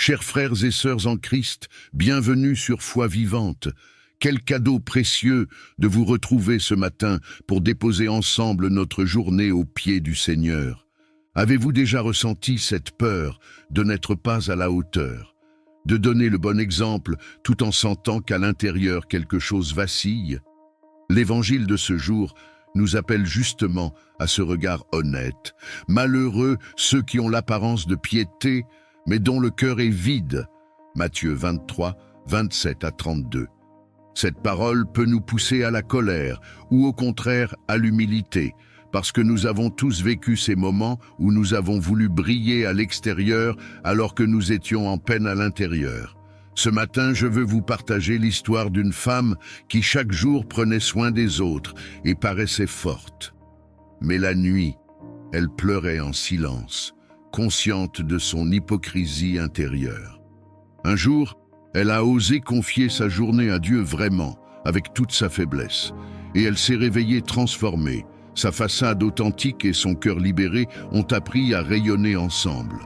Chers frères et sœurs en Christ, bienvenue sur Foi Vivante. Quel cadeau précieux de vous retrouver ce matin pour déposer ensemble notre journée aux pieds du Seigneur. Avez-vous déjà ressenti cette peur de n'être pas à la hauteur, de donner le bon exemple tout en sentant qu'à l'intérieur quelque chose vacille? L'évangile de ce jour nous appelle justement à ce regard honnête. Malheureux ceux qui ont l'apparence de piété, mais dont le cœur est vide. Matthieu 23, 27 à 32. Cette parole peut nous pousser à la colère ou au contraire à l'humilité, parce que nous avons tous vécu ces moments où nous avons voulu briller à l'extérieur alors que nous étions en peine à l'intérieur. Ce matin, je veux vous partager l'histoire d'une femme qui chaque jour prenait soin des autres et paraissait forte. Mais la nuit, elle pleurait en silence, consciente de son hypocrisie intérieure. Un jour, elle a osé confier sa journée à Dieu vraiment, avec toute sa faiblesse, et elle s'est réveillée transformée. Sa façade authentique et son cœur libéré ont appris à rayonner ensemble.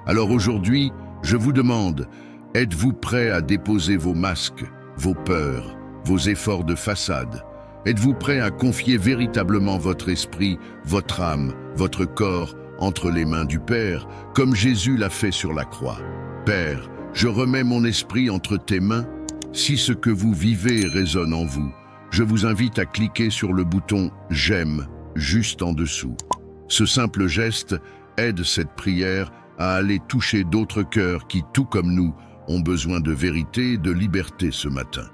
Alors aujourd'hui, je vous demande, êtes-vous prêt à déposer vos masques, vos peurs, vos efforts de façade? Êtes-vous prêt à confier véritablement votre esprit, votre âme, votre corps entre les mains du Père, comme Jésus l'a fait sur la croix? Père, je remets mon esprit entre tes mains. Si ce que vous vivez résonne en vous, je vous invite à cliquer sur le bouton « J'aime » juste en dessous. Ce simple geste aide cette prière à aller toucher d'autres cœurs qui, tout comme nous, ont besoin de vérité et de liberté ce matin.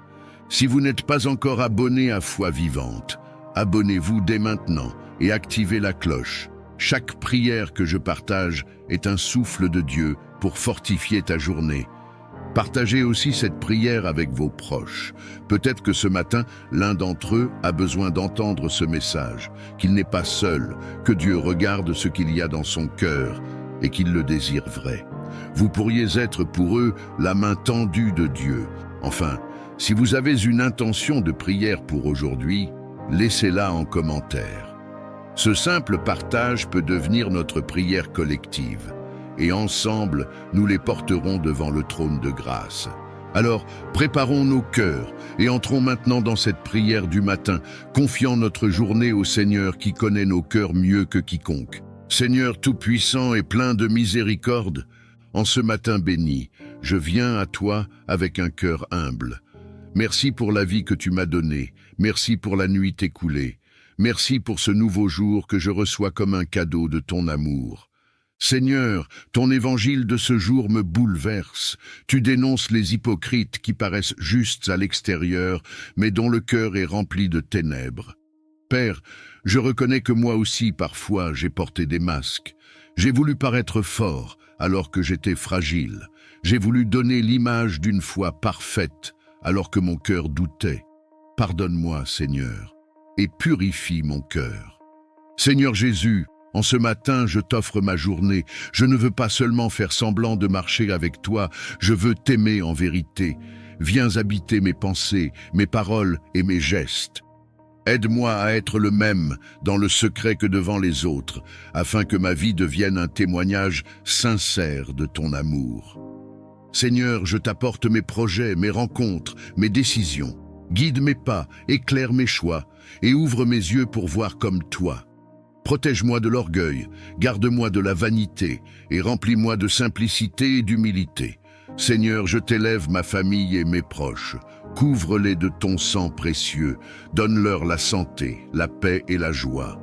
Si vous n'êtes pas encore abonné à Foi Vivante, abonnez-vous dès maintenant et activez la cloche. Chaque prière que je partage est un souffle de Dieu pour fortifier ta journée. Partagez aussi cette prière avec vos proches. Peut-être que ce matin, l'un d'entre eux a besoin d'entendre ce message, qu'il n'est pas seul, que Dieu regarde ce qu'il y a dans son cœur et qu'il le désire vrai. Vous pourriez être pour eux la main tendue de Dieu. Enfin, si vous avez une intention de prière pour aujourd'hui, laissez-la en commentaire. Ce simple partage peut devenir notre prière collective, et ensemble, nous les porterons devant le trône de grâce. Alors, préparons nos cœurs et entrons maintenant dans cette prière du matin, confiant notre journée au Seigneur qui connaît nos cœurs mieux que quiconque. Seigneur tout-puissant et plein de miséricorde, en ce matin béni, je viens à toi avec un cœur humble. Merci pour la vie que tu m'as donnée, merci pour la nuit écoulée. Merci pour ce nouveau jour que je reçois comme un cadeau de ton amour. Seigneur, ton évangile de ce jour me bouleverse. Tu dénonces les hypocrites qui paraissent justes à l'extérieur, mais dont le cœur est rempli de ténèbres. Père, je reconnais que moi aussi, parfois, j'ai porté des masques. J'ai voulu paraître fort alors que j'étais fragile. J'ai voulu donner l'image d'une foi parfaite alors que mon cœur doutait. Pardonne-moi, Seigneur, et purifie mon cœur. Seigneur Jésus, en ce matin, je t'offre ma journée. Je ne veux pas seulement faire semblant de marcher avec toi, je veux t'aimer en vérité. Viens habiter mes pensées, mes paroles et mes gestes. Aide-moi à être le même dans le secret que devant les autres, afin que ma vie devienne un témoignage sincère de ton amour. Seigneur, je t'apporte mes projets, mes rencontres, mes décisions. Guide mes pas, éclaire mes choix et ouvre mes yeux pour voir comme toi. Protège-moi de l'orgueil, garde-moi de la vanité et remplis-moi de simplicité et d'humilité. Seigneur, je t'élève ma famille et mes proches. Couvre-les de ton sang précieux. Donne-leur la santé, la paix et la joie.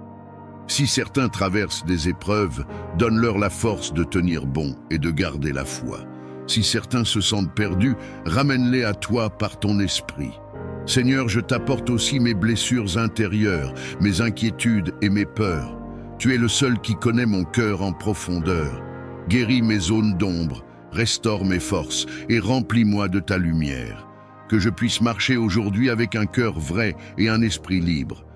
Si certains traversent des épreuves, donne-leur la force de tenir bon et de garder la foi. Si certains se sentent perdus, ramène-les à toi par ton esprit. Seigneur, je t'apporte aussi mes blessures intérieures, mes inquiétudes et mes peurs. Tu es le seul qui connaît mon cœur en profondeur. Guéris mes zones d'ombre, restaure mes forces et remplis-moi de ta lumière. Que je puisse marcher aujourd'hui avec un cœur vrai et un esprit libre.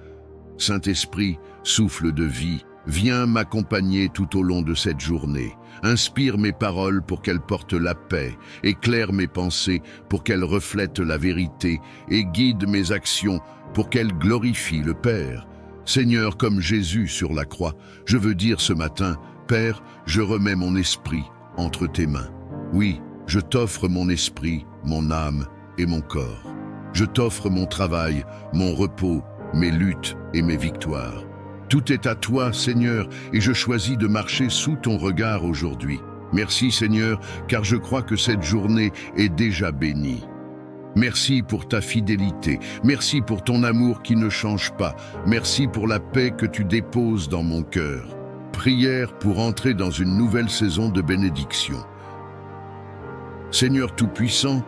Saint-Esprit, souffle de vie, viens m'accompagner tout au long de cette journée. Inspire mes paroles pour qu'elles portent la paix, éclaire mes pensées pour qu'elles reflètent la vérité et guide mes actions pour qu'elles glorifient le Père. Seigneur, comme Jésus sur la croix, je veux dire ce matin, Père, je remets mon esprit entre tes mains. Oui, Je t'offre mon esprit, mon âme et mon corps. Je t'offre mon travail, mon repos, mes luttes et mes victoires. Tout est à toi, Seigneur, et je choisis de marcher sous ton regard aujourd'hui. Merci, Seigneur, car je crois que cette journée est déjà bénie. Merci pour ta fidélité, merci pour ton amour qui ne change pas, merci pour la paix que tu déposes dans mon cœur. Prière pour entrer dans une nouvelle saison de bénédiction. Seigneur Tout-Puissant,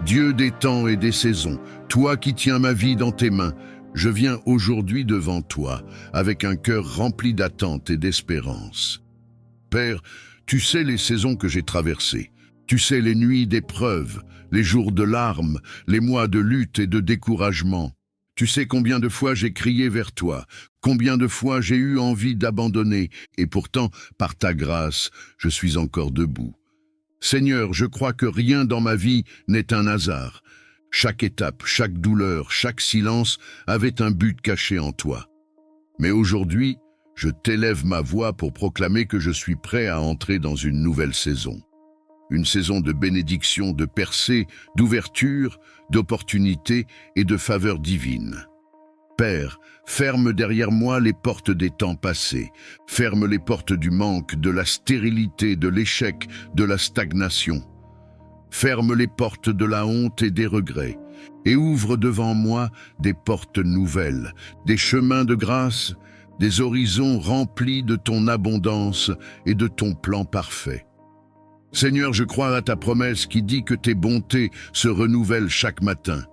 Dieu des temps et des saisons, toi qui tiens ma vie dans tes mains, je viens aujourd'hui devant toi avec un cœur rempli d'attente et d'espérance. Père, tu sais les saisons que j'ai traversées. Tu sais les nuits d'épreuves, les jours de larmes, les mois de lutte et de découragement. Tu sais combien de fois j'ai crié vers toi, combien de fois j'ai eu envie d'abandonner, et pourtant, par ta grâce, je suis encore debout. Seigneur, je crois que rien dans ma vie n'est un hasard. Chaque étape, chaque douleur, chaque silence avait un but caché en toi. Mais aujourd'hui, je t'élève ma voix pour proclamer que je suis prêt à entrer dans une nouvelle saison. Une saison de bénédiction, de percée, d'ouverture, d'opportunité et de faveur divine. Père, ferme derrière moi les portes des temps passés, ferme les portes du manque, de la stérilité, de l'échec, de la stagnation. Ferme les portes de la honte et des regrets, et ouvre devant moi des portes nouvelles, des chemins de grâce, des horizons remplis de ton abondance et de ton plan parfait. Seigneur, je crois à ta promesse qui dit que tes bontés se renouvellent chaque matin.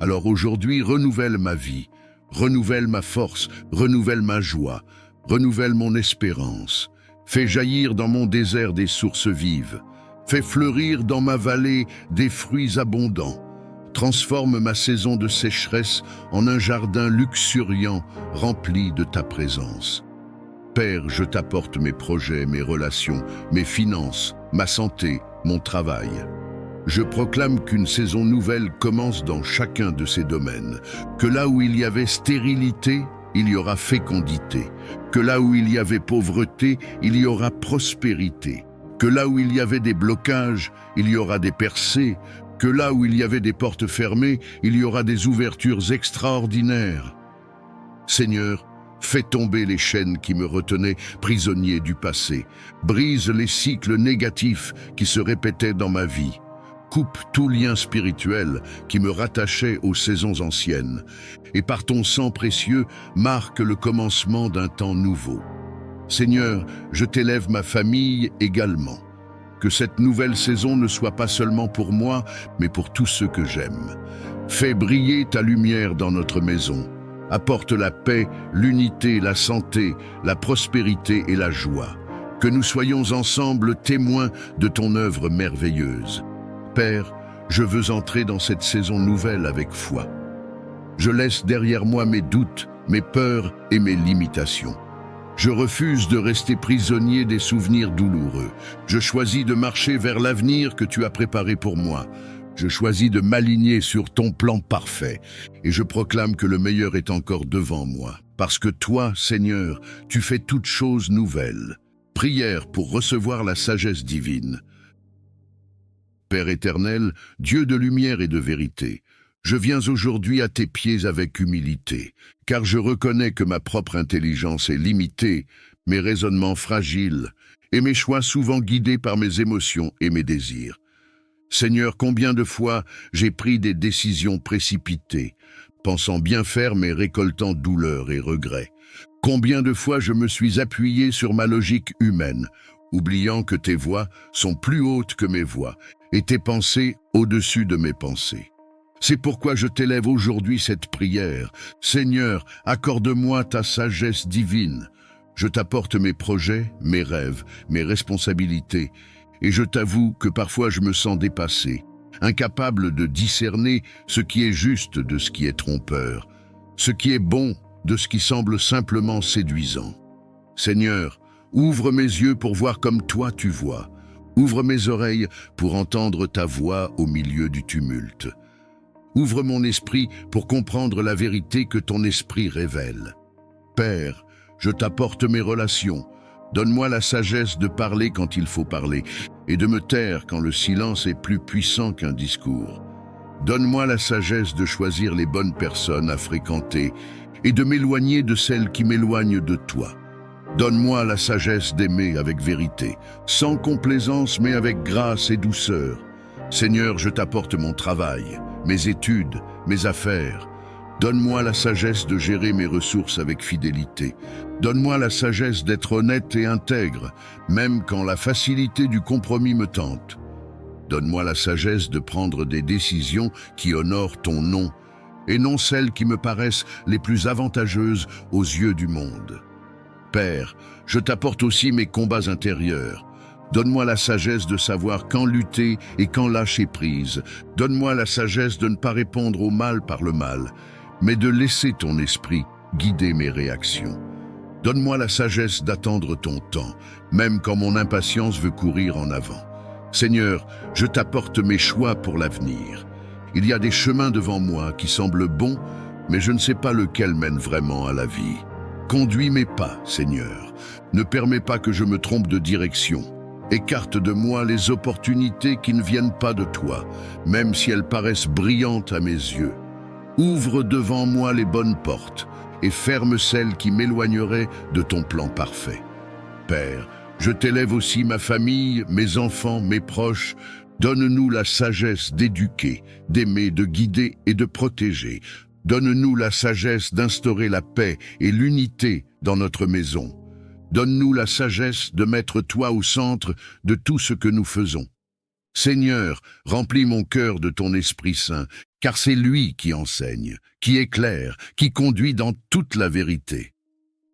Alors aujourd'hui, renouvelle ma vie, renouvelle ma force, renouvelle ma joie, renouvelle mon espérance. Fais jaillir dans mon désert des sources vives. Fais fleurir dans ma vallée des fruits abondants. Transforme ma saison de sécheresse en un jardin luxuriant rempli de ta présence. Père, je t'apporte mes projets, mes relations, mes finances, ma santé, mon travail. Je proclame qu'une saison nouvelle commence dans chacun de ces domaines, que là où il y avait stérilité, il y aura fécondité, que là où il y avait pauvreté, il y aura prospérité, que là où il y avait des blocages, il y aura des percées, que là où il y avait des portes fermées, il y aura des ouvertures extraordinaires. Seigneur, fais tomber les chaînes qui me retenaient prisonnier du passé, brise les cycles négatifs qui se répétaient dans ma vie, coupe tout lien spirituel qui me rattachait aux saisons anciennes, et par ton sang précieux, marque le commencement d'un temps nouveau. Seigneur, je t'élève ma famille également. Que cette nouvelle saison ne soit pas seulement pour moi, mais pour tous ceux que j'aime. Fais briller ta lumière dans notre maison. Apporte la paix, l'unité, la santé, la prospérité et la joie. Que nous soyons ensemble témoins de ton œuvre merveilleuse. Père, je veux entrer dans cette saison nouvelle avec foi. Je laisse derrière moi mes doutes, mes peurs et mes limitations. Je refuse de rester prisonnier des souvenirs douloureux. Je choisis de marcher vers l'avenir que tu as préparé pour moi. Je choisis de m'aligner sur ton plan parfait et je proclame que le meilleur est encore devant moi. Parce que toi, Seigneur, tu fais toutes choses nouvelles. Prière pour recevoir la sagesse divine. Père éternel, Dieu de lumière et de vérité, je viens aujourd'hui à tes pieds avec humilité, car je reconnais que ma propre intelligence est limitée, mes raisonnements fragiles et mes choix souvent guidés par mes émotions et mes désirs. Seigneur, combien de fois j'ai pris des décisions précipitées, pensant bien faire mais récoltant douleur et regret. Combien de fois je me suis appuyé sur ma logique humaine, oubliant que tes voies sont plus hautes que mes voies et tes pensées au-dessus de mes pensées. C'est pourquoi je t'élève aujourd'hui cette prière. Seigneur, accorde-moi ta sagesse divine. Je t'apporte mes projets, mes rêves, mes responsabilités, et je t'avoue que parfois je me sens dépassé, incapable de discerner ce qui est juste de ce qui est trompeur, ce qui est bon de ce qui semble simplement séduisant. Seigneur, ouvre mes yeux pour voir comme toi tu vois. Ouvre mes oreilles pour entendre ta voix au milieu du tumulte. Ouvre mon esprit pour comprendre la vérité que ton esprit révèle. Père, je t'apporte mes relations. Donne-moi la sagesse de parler quand il faut parler, et de me taire quand le silence est plus puissant qu'un discours. Donne-moi la sagesse de choisir les bonnes personnes à fréquenter et de m'éloigner de celles qui m'éloignent de toi. Donne-moi la sagesse d'aimer avec vérité, sans complaisance mais avec grâce et douceur. Seigneur, je t'apporte mon travail, mes études, mes affaires. Donne-moi la sagesse de gérer mes ressources avec fidélité. Donne-moi la sagesse d'être honnête et intègre, même quand la facilité du compromis me tente. Donne-moi la sagesse de prendre des décisions qui honorent ton nom, et non celles qui me paraissent les plus avantageuses aux yeux du monde. Père, je t'apporte aussi mes combats intérieurs. Donne-moi la sagesse de savoir quand lutter et quand lâcher prise. Donne-moi la sagesse de ne pas répondre au mal par le mal, mais de laisser ton esprit guider mes réactions. Donne-moi la sagesse d'attendre ton temps, même quand mon impatience veut courir en avant. Seigneur, je t'apporte mes choix pour l'avenir. Il y a des chemins devant moi qui semblent bons, mais je ne sais pas lequel mène vraiment à la vie. Conduis mes pas, Seigneur. Ne permets pas que je me trompe de direction. Écarte de moi les opportunités qui ne viennent pas de toi, même si elles paraissent brillantes à mes yeux. Ouvre devant moi les bonnes portes et ferme celles qui m'éloigneraient de ton plan parfait. Père, je t'élève aussi ma famille, mes enfants, mes proches. Donne-nous la sagesse d'éduquer, d'aimer, de guider et de protéger. Donne-nous la sagesse d'instaurer la paix et l'unité dans notre maison. Donne-nous la sagesse de mettre toi au centre de tout ce que nous faisons. Seigneur, remplis mon cœur de ton Esprit Saint, car c'est lui qui enseigne, qui éclaire, qui conduit dans toute la vérité.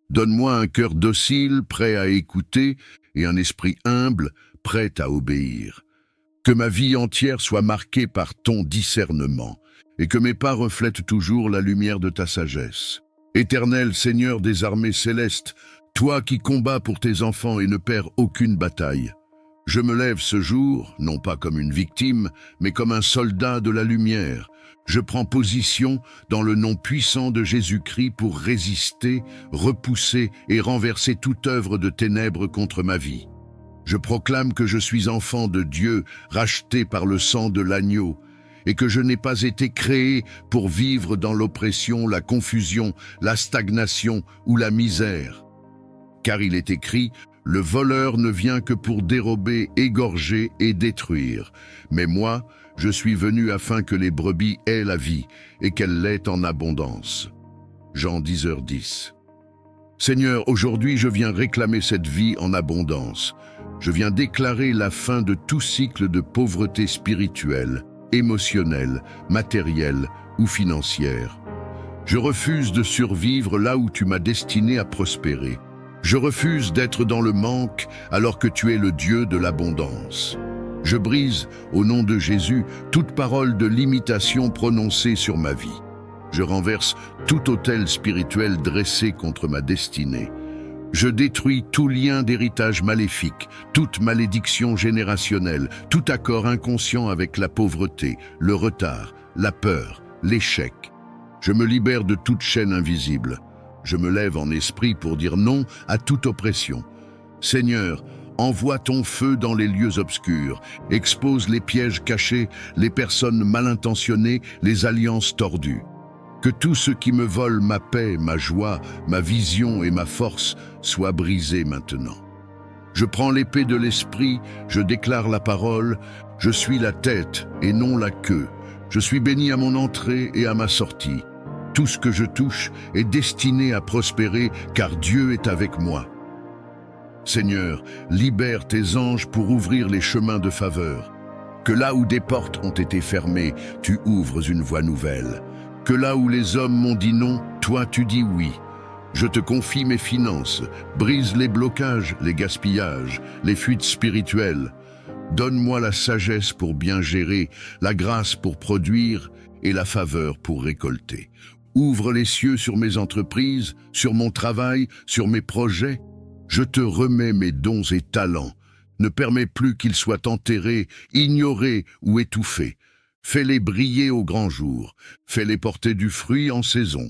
Donne-moi un cœur docile, prêt à écouter, et un esprit humble, prêt à obéir. Que ma vie entière soit marquée par ton discernement, et que mes pas reflètent toujours la lumière de ta sagesse. Éternel Seigneur des armées célestes, toi qui combats pour tes enfants et ne perds aucune bataille, je me lève ce jour, non pas comme une victime, mais comme un soldat de la lumière. Je prends position dans le nom puissant de Jésus-Christ pour résister, repousser et renverser toute œuvre de ténèbres contre ma vie. Je proclame que je suis enfant de Dieu, racheté par le sang de l'agneau, et que je n'ai pas été créé pour vivre dans l'oppression, la confusion, la stagnation ou la misère. Car il est écrit, « Le voleur ne vient que pour dérober, égorger et détruire. Mais moi, je suis venu afin que les brebis aient la vie et qu'elle l'ait en abondance. » Jean 10h10. Seigneur, aujourd'hui je viens réclamer cette vie en abondance. Je viens déclarer la fin de tout cycle de pauvreté spirituelle, émotionnelle, matérielle ou financière. Je refuse de survivre là où tu m'as destiné à prospérer. Je refuse d'être dans le manque alors que tu es le Dieu de l'abondance. Je brise, au nom de Jésus, toute parole de limitation prononcée sur ma vie. Je renverse tout autel spirituel dressé contre ma destinée. Je détruis tout lien d'héritage maléfique, toute malédiction générationnelle, tout accord inconscient avec la pauvreté, le retard, la peur, l'échec. Je me libère de toute chaîne invisible. Je me lève en esprit pour dire non à toute oppression. Seigneur, envoie ton feu dans les lieux obscurs, expose les pièges cachés, les personnes mal intentionnées, les alliances tordues. Que tout ce qui me vole ma paix, ma joie, ma vision et ma force soit brisé maintenant. Je prends l'épée de l'esprit, je déclare la parole, je suis la tête et non la queue. Je suis béni à mon entrée et à ma sortie. Tout ce que je touche est destiné à prospérer car Dieu est avec moi. Seigneur, libère tes anges pour ouvrir les chemins de faveur. Que là où des portes ont été fermées, tu ouvres une voie nouvelle. Que là où les hommes m'ont dit non, toi tu dis oui. Je te confie mes finances, brise les blocages, les gaspillages, les fuites spirituelles. Donne-moi la sagesse pour bien gérer, la grâce pour produire et la faveur pour récolter. Ouvre les cieux sur mes entreprises, sur mon travail, sur mes projets. Je te remets mes dons et talents. Ne permets plus qu'ils soient enterrés, ignorés ou étouffés. Fais-les briller au grand jour. Fais-les porter du fruit en saison.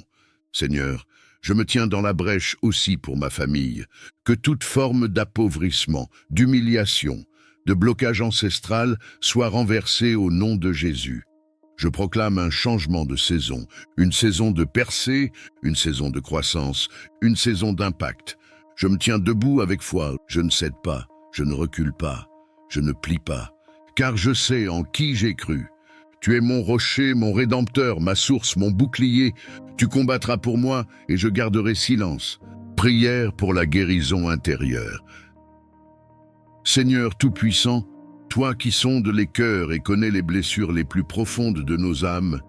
Seigneur, je me tiens dans la brèche aussi pour ma famille. Que toute forme d'appauvrissement, d'humiliation, de blocage ancestral soient renversés au nom de Jésus. Je proclame un changement de saison, une saison de percée, une saison de croissance, une saison d'impact. Je me tiens debout avec foi, je ne cède pas, je ne recule pas, je ne plie pas, car je sais en qui j'ai cru. Tu es mon rocher, mon rédempteur, ma source, mon bouclier. Tu combattras pour moi et je garderai silence. Prière pour la guérison intérieure. Seigneur Tout-Puissant, toi qui sondes les cœurs et connais les blessures les plus profondes de nos âmes,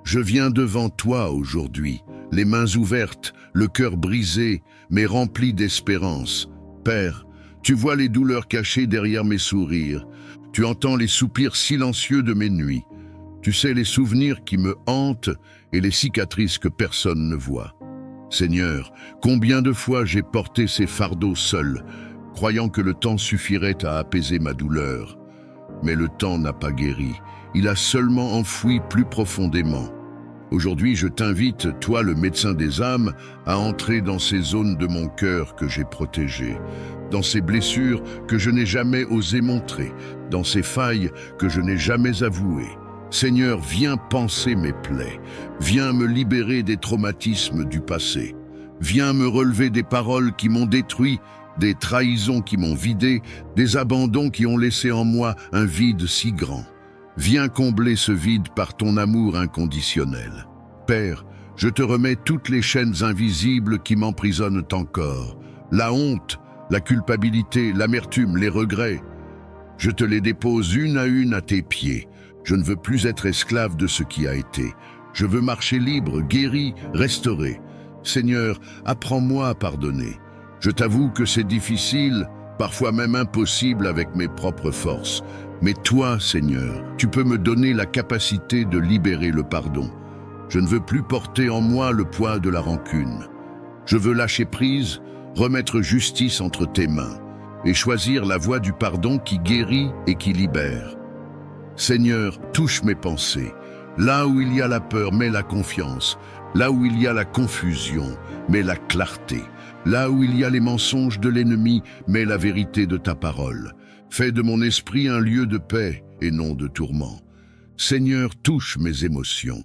je viens devant toi aujourd'hui, les mains ouvertes, le cœur brisé, mais rempli d'espérance. Père, tu vois les douleurs cachées derrière mes sourires. Tu entends les soupirs silencieux de mes nuits. Tu sais les souvenirs qui me hantent et les cicatrices que personne ne voit. Seigneur, combien de fois j'ai porté ces fardeaux seul, croyant que le temps suffirait à apaiser ma douleur. Mais le temps n'a pas guéri, il a seulement enfoui plus profondément. Aujourd'hui, je t'invite, toi le médecin des âmes, à entrer dans ces zones de mon cœur que j'ai protégées, dans ces blessures que je n'ai jamais osé montrer, dans ces failles que je n'ai jamais avouées. Seigneur, viens panser mes plaies, viens me libérer des traumatismes du passé, viens me relever des paroles qui m'ont détruit, des trahisons qui m'ont vidé, des abandons qui ont laissé en moi un vide si grand. Viens combler ce vide par ton amour inconditionnel. Père, je te remets toutes les chaînes invisibles qui m'emprisonnent encore, la honte, la culpabilité, l'amertume, les regrets. Je te les dépose une à tes pieds. Je ne veux plus être esclave de ce qui a été. Je veux marcher libre, guéri, restauré. Seigneur, apprends-moi à pardonner. Je t'avoue que c'est difficile, parfois même impossible avec mes propres forces. Mais toi, Seigneur, tu peux me donner la capacité de libérer le pardon. Je ne veux plus porter en moi le poids de la rancune. Je veux lâcher prise, remettre justice entre tes mains et choisir la voie du pardon qui guérit et qui libère. Seigneur, touche mes pensées. Là où il y a la peur, mets la confiance. Là où il y a la confusion, mets la clarté. Là où il y a les mensonges de l'ennemi, mets la vérité de ta parole. Fais de mon esprit un lieu de paix et non de tourment. Seigneur, touche mes émotions.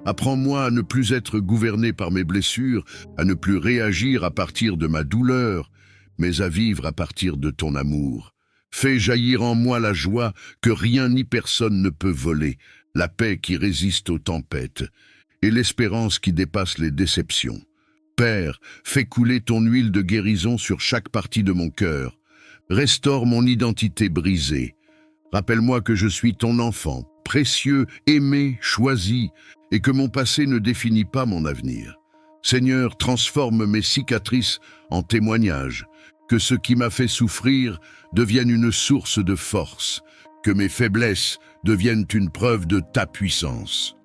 Apprends-moi à ne plus être gouverné par mes blessures, à ne plus réagir à partir de ma douleur, mais à vivre à partir de ton amour. Fais jaillir en moi la joie que rien ni personne ne peut voler, la paix qui résiste aux tempêtes, et l'espérance qui dépasse les déceptions. Père, fais couler ton huile de guérison sur chaque partie de mon cœur. Restaure mon identité brisée. Rappelle-moi que je suis ton enfant, précieux, aimé, choisi, et que mon passé ne définit pas mon avenir. Seigneur, transforme mes cicatrices en témoignages, que ce qui m'a fait souffrir devienne une source de force, que mes faiblesses deviennent une preuve de ta puissance.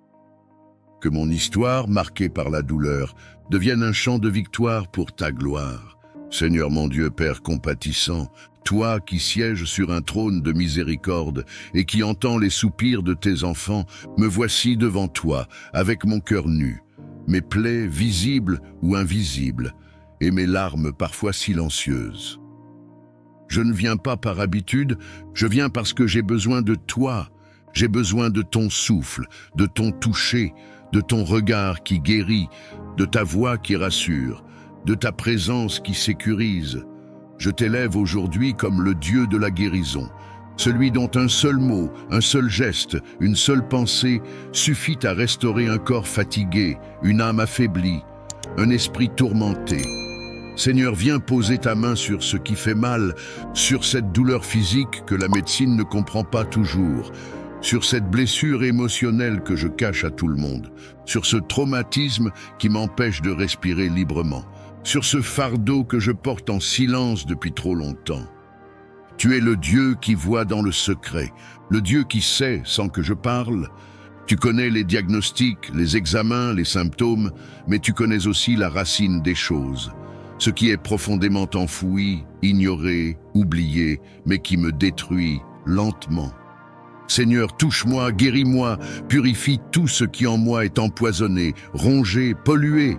Que mon histoire, marquée par la douleur, devienne un chant de victoire pour ta gloire. Seigneur mon Dieu, Père compatissant, toi qui sièges sur un trône de miséricorde et qui entends les soupirs de tes enfants, me voici devant toi, avec mon cœur nu, mes plaies visibles ou invisibles, et mes larmes parfois silencieuses. Je ne viens pas par habitude, je viens parce que j'ai besoin de toi. J'ai besoin de ton souffle, de ton toucher, de ton regard qui guérit, de ta voix qui rassure, de ta présence qui sécurise. Je t'élève aujourd'hui comme le Dieu de la guérison, celui dont un seul mot, un seul geste, une seule pensée suffit à restaurer un corps fatigué, une âme affaiblie, un esprit tourmenté. Seigneur, viens poser ta main sur ce qui fait mal, sur cette douleur physique que la médecine ne comprend pas toujours, sur cette blessure émotionnelle que je cache à tout le monde, sur ce traumatisme qui m'empêche de respirer librement, sur ce fardeau que je porte en silence depuis trop longtemps. Tu es le Dieu qui voit dans le secret, le Dieu qui sait sans que je parle. Tu connais les diagnostics, les examens, les symptômes, mais tu connais aussi la racine des choses. Ce qui est profondément enfoui, ignoré, oublié, mais qui me détruit lentement. Seigneur, touche-moi, guéris-moi, purifie tout ce qui en moi est empoisonné, rongé, pollué.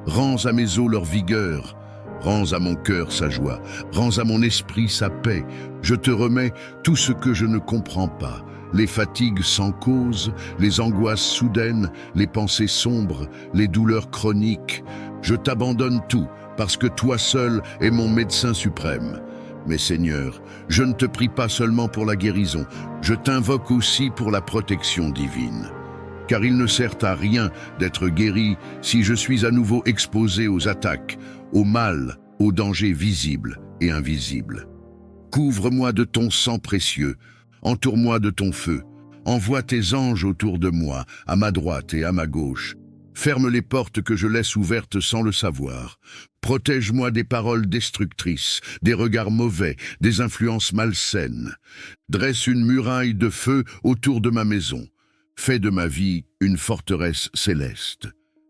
Rends à mes os leur vigueur, Rends à mon cœur sa joie, rends à mon esprit sa paix. Je te remets tout ce que je ne comprends pas, les fatigues sans cause, les angoisses soudaines, les pensées sombres, les douleurs chroniques. Je t'abandonne tout, parce que toi seul es mon médecin suprême. Mais Seigneur, je ne te prie pas seulement pour la guérison, je t'invoque aussi pour la protection divine. Car il ne sert à rien d'être guéri si je suis à nouveau exposé aux attaques, au mal, aux dangers visibles et invisibles. Couvre-moi de ton sang précieux, entoure-moi de ton feu, envoie tes anges autour de moi, à ma droite et à ma gauche. Ferme les portes que je laisse ouvertes sans le savoir. Protège-moi des paroles destructrices, des regards mauvais, des influences malsaines. Dresse une muraille de feu autour de ma maison. Fais de ma vie une forteresse céleste.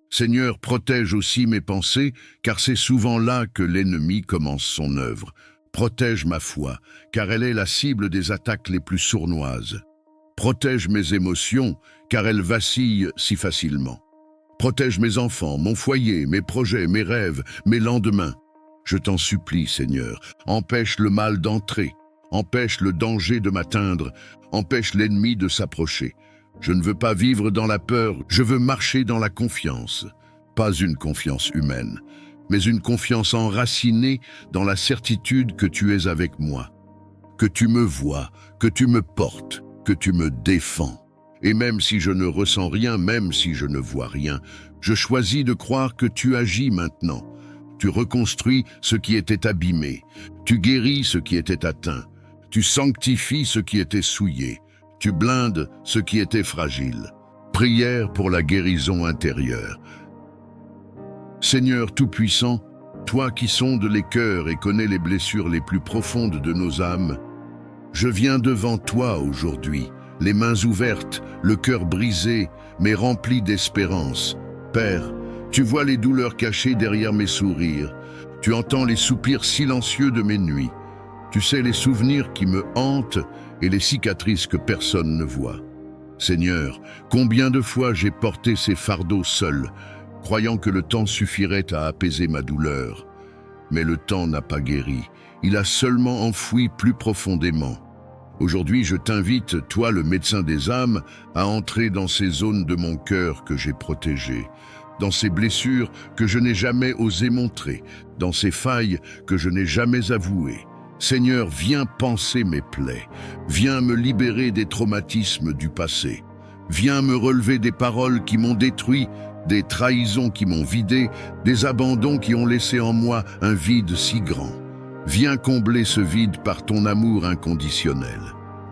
Seigneur, protège aussi mes pensées, car c'est souvent là que l'ennemi commence son œuvre. Protège ma foi, car elle est la cible des attaques les plus sournoises. Protège mes émotions, car elles vacillent si facilement. Protège mes enfants, mon foyer, mes projets, mes rêves, mes lendemains. Je t'en supplie, Seigneur, empêche le mal d'entrer, empêche le danger de m'atteindre, empêche l'ennemi de s'approcher. Je ne veux pas vivre dans la peur, je veux marcher dans la confiance. Pas une confiance humaine, mais une confiance enracinée dans la certitude que tu es avec moi, que tu me vois, que tu me portes, que tu me défends. Et même si je ne ressens rien, même si je ne vois rien, je choisis de croire que tu agis maintenant. Tu reconstruis ce qui était abîmé, tu guéris ce qui était atteint, tu sanctifies ce qui était souillé. Tu blindes ce qui était fragile. Prière pour la guérison intérieure. Seigneur Tout-Puissant, toi qui sondes les cœurs et connais les blessures les plus profondes de nos âmes, je viens devant toi aujourd'hui, les mains ouvertes, le cœur brisé, mais rempli d'espérance. Père, tu vois les douleurs cachées derrière mes sourires. Tu entends les soupirs silencieux de mes nuits. Tu sais les souvenirs qui me hantent et les cicatrices que personne ne voit. Seigneur, combien de fois j'ai porté ces fardeaux seul, croyant que le temps suffirait à apaiser ma douleur. Mais le temps n'a pas guéri, il a seulement enfoui plus profondément. Aujourd'hui, je t'invite, toi le médecin des âmes, à entrer dans ces zones de mon cœur que j'ai protégées, dans ces blessures que je n'ai jamais osé montrer, dans ces failles que je n'ai jamais avouées. Seigneur, viens panser mes plaies, viens me libérer des traumatismes du passé, viens me relever des paroles qui m'ont détruit, des trahisons qui m'ont vidé, des abandons qui ont laissé en moi un vide si grand. Viens combler ce vide par ton amour inconditionnel.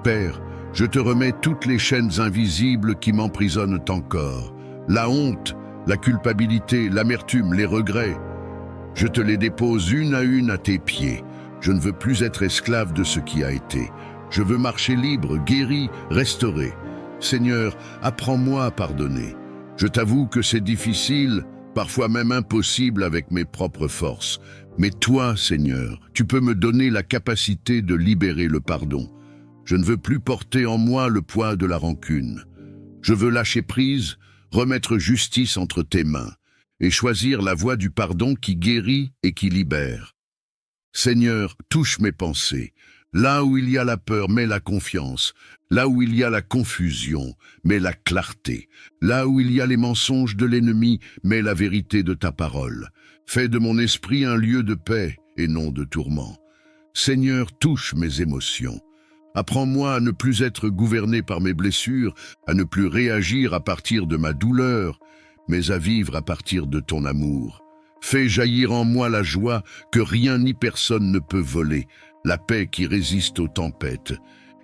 Père, je te remets toutes les chaînes invisibles qui m'emprisonnent encore, la honte, la culpabilité, l'amertume, les regrets. Je te les dépose une à tes pieds. Je ne veux plus être esclave de ce qui a été. Je veux marcher libre, guéri, restauré. Seigneur, apprends-moi à pardonner. Je t'avoue que c'est difficile, parfois même impossible avec mes propres forces. Mais toi, Seigneur, tu peux me donner la capacité de libérer le pardon. Je ne veux plus porter en moi le poids de la rancune. Je veux lâcher prise, remettre justice entre tes mains et choisir la voie du pardon qui guérit et qui libère. Seigneur, touche mes pensées. Là où il y a la peur, mets la confiance. Là où il y a la confusion, mets la clarté. Là où il y a les mensonges de l'ennemi, mets la vérité de ta parole. Fais de mon esprit un lieu de paix et non de tourment. Seigneur, touche mes émotions. Apprends-moi à ne plus être gouverné par mes blessures, à ne plus réagir à partir de ma douleur, mais à vivre à partir de ton amour. Fais jaillir en moi la joie que rien ni personne ne peut voler, la paix qui résiste aux tempêtes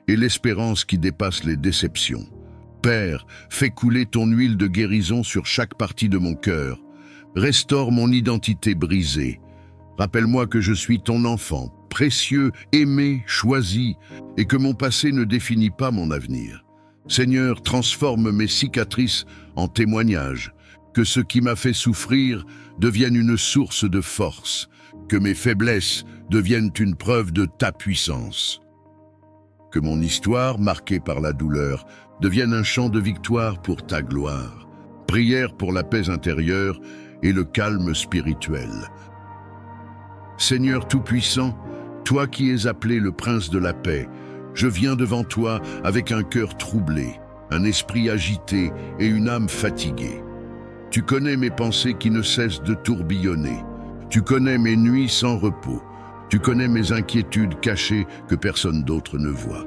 et l'espérance qui dépasse les déceptions. Père, fais couler ton huile de guérison sur chaque partie de mon cœur. Restaure mon identité brisée. Rappelle-moi que je suis ton enfant, précieux, aimé, choisi, et que mon passé ne définit pas mon avenir. Seigneur, transforme mes cicatrices en témoignages, que ce qui m'a fait souffrir devienne une source de force, que mes faiblesses deviennent une preuve de ta puissance. Que mon histoire, marquée par la douleur, devienne un chant de victoire pour ta gloire. Prière pour la paix intérieure et le calme spirituel. Seigneur Tout-Puissant, toi qui es appelé le Prince de la paix, je viens devant toi avec un cœur troublé, un esprit agité et une âme fatiguée. Tu connais mes pensées qui ne cessent de tourbillonner. Tu connais mes nuits sans repos. Tu connais mes inquiétudes cachées que personne d'autre ne voit.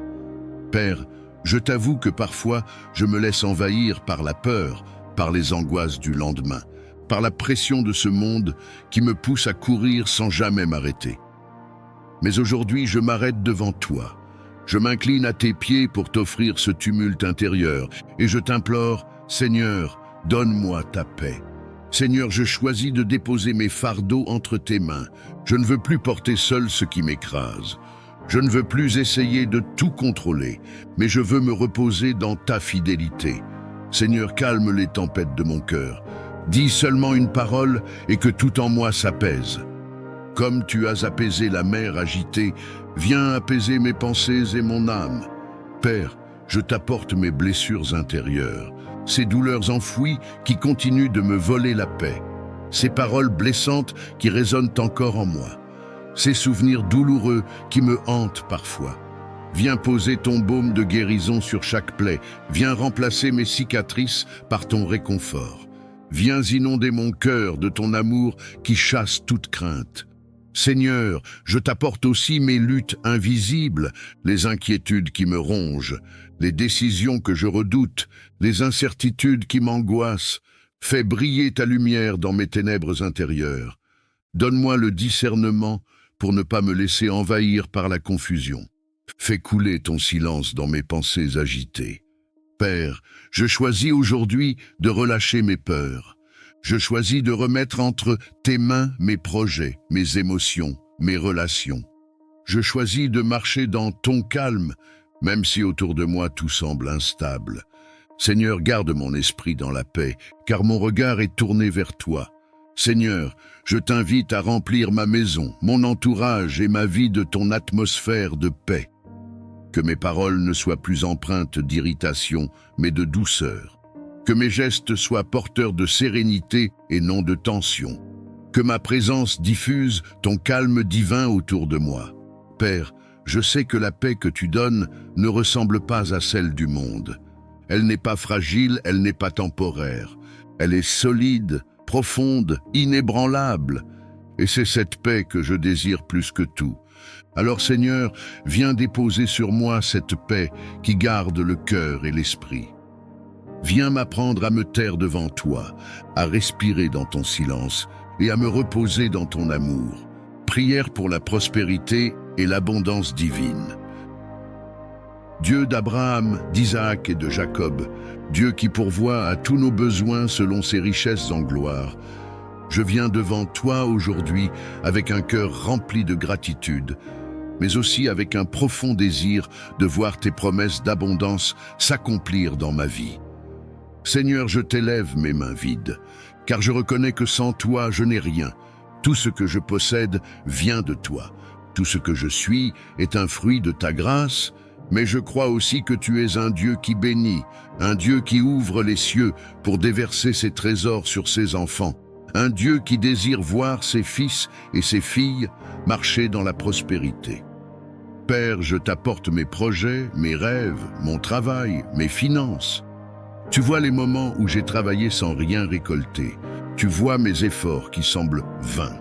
Père, je t'avoue que parfois je me laisse envahir par la peur, par les angoisses du lendemain, par la pression de ce monde qui me pousse à courir sans jamais m'arrêter. Mais aujourd'hui, je m'arrête devant toi. Je m'incline à tes pieds pour t'offrir ce tumulte intérieur et je t'implore, Seigneur, donne-moi ta paix. Seigneur, je choisis de déposer mes fardeaux entre tes mains. Je ne veux plus porter seul ce qui m'écrase. Je ne veux plus essayer de tout contrôler, mais je veux me reposer dans ta fidélité. Seigneur, calme les tempêtes de mon cœur. Dis seulement une parole et que tout en moi s'apaise. Comme tu as apaisé la mer agitée, viens apaiser mes pensées et mon âme. Père, je t'apporte mes blessures intérieures, ces douleurs enfouies qui continuent de me voler la paix, ces paroles blessantes qui résonnent encore en moi, ces souvenirs douloureux qui me hantent parfois. Viens poser ton baume de guérison sur chaque plaie, viens remplacer mes cicatrices par ton réconfort. Viens inonder mon cœur de ton amour qui chasse toute crainte. Seigneur, je t'apporte aussi mes luttes invisibles, les inquiétudes qui me rongent, les décisions que je redoute, les incertitudes qui m'angoissent. Fais briller ta lumière dans mes ténèbres intérieures. Donne-moi le discernement pour ne pas me laisser envahir par la confusion. Fais couler ton silence dans mes pensées agitées. Père, je choisis aujourd'hui de relâcher mes peurs. Je choisis de remettre entre tes mains mes projets, mes émotions, mes relations. Je choisis de marcher dans ton calme, même si autour de moi tout semble instable. Seigneur, garde mon esprit dans la paix, car mon regard est tourné vers toi. Seigneur, je t'invite à remplir ma maison, mon entourage et ma vie de ton atmosphère de paix. Que mes paroles ne soient plus empreintes d'irritation, mais de douceur. Que mes gestes soient porteurs de sérénité et non de tension. Que ma présence diffuse ton calme divin autour de moi. Père, je sais que la paix que tu donnes ne ressemble pas à celle du monde. Elle n'est pas fragile, elle n'est pas temporaire. Elle est solide, profonde, inébranlable. Et c'est cette paix que je désire plus que tout. Alors Seigneur, viens déposer sur moi cette paix qui garde le cœur et l'esprit. Viens m'apprendre à me taire devant toi, à respirer dans ton silence et à me reposer dans ton amour. Prière pour la prospérité et l'abondance divine. Dieu d'Abraham, d'Isaac et de Jacob, Dieu qui pourvoit à tous nos besoins selon ses richesses en gloire, je viens devant toi aujourd'hui avec un cœur rempli de gratitude, mais aussi avec un profond désir de voir tes promesses d'abondance s'accomplir dans ma vie. Seigneur, je t'élève mes mains vides, car je reconnais que sans toi, je n'ai rien. Tout ce que je possède vient de toi. Tout ce que je suis est un fruit de ta grâce, mais je crois aussi que tu es un Dieu qui bénit, un Dieu qui ouvre les cieux pour déverser ses trésors sur ses enfants, un Dieu qui désire voir ses fils et ses filles marcher dans la prospérité. Père, je t'apporte mes projets, mes rêves, mon travail, mes finances. Tu vois les moments où j'ai travaillé sans rien récolter. Tu vois mes efforts qui semblent vains.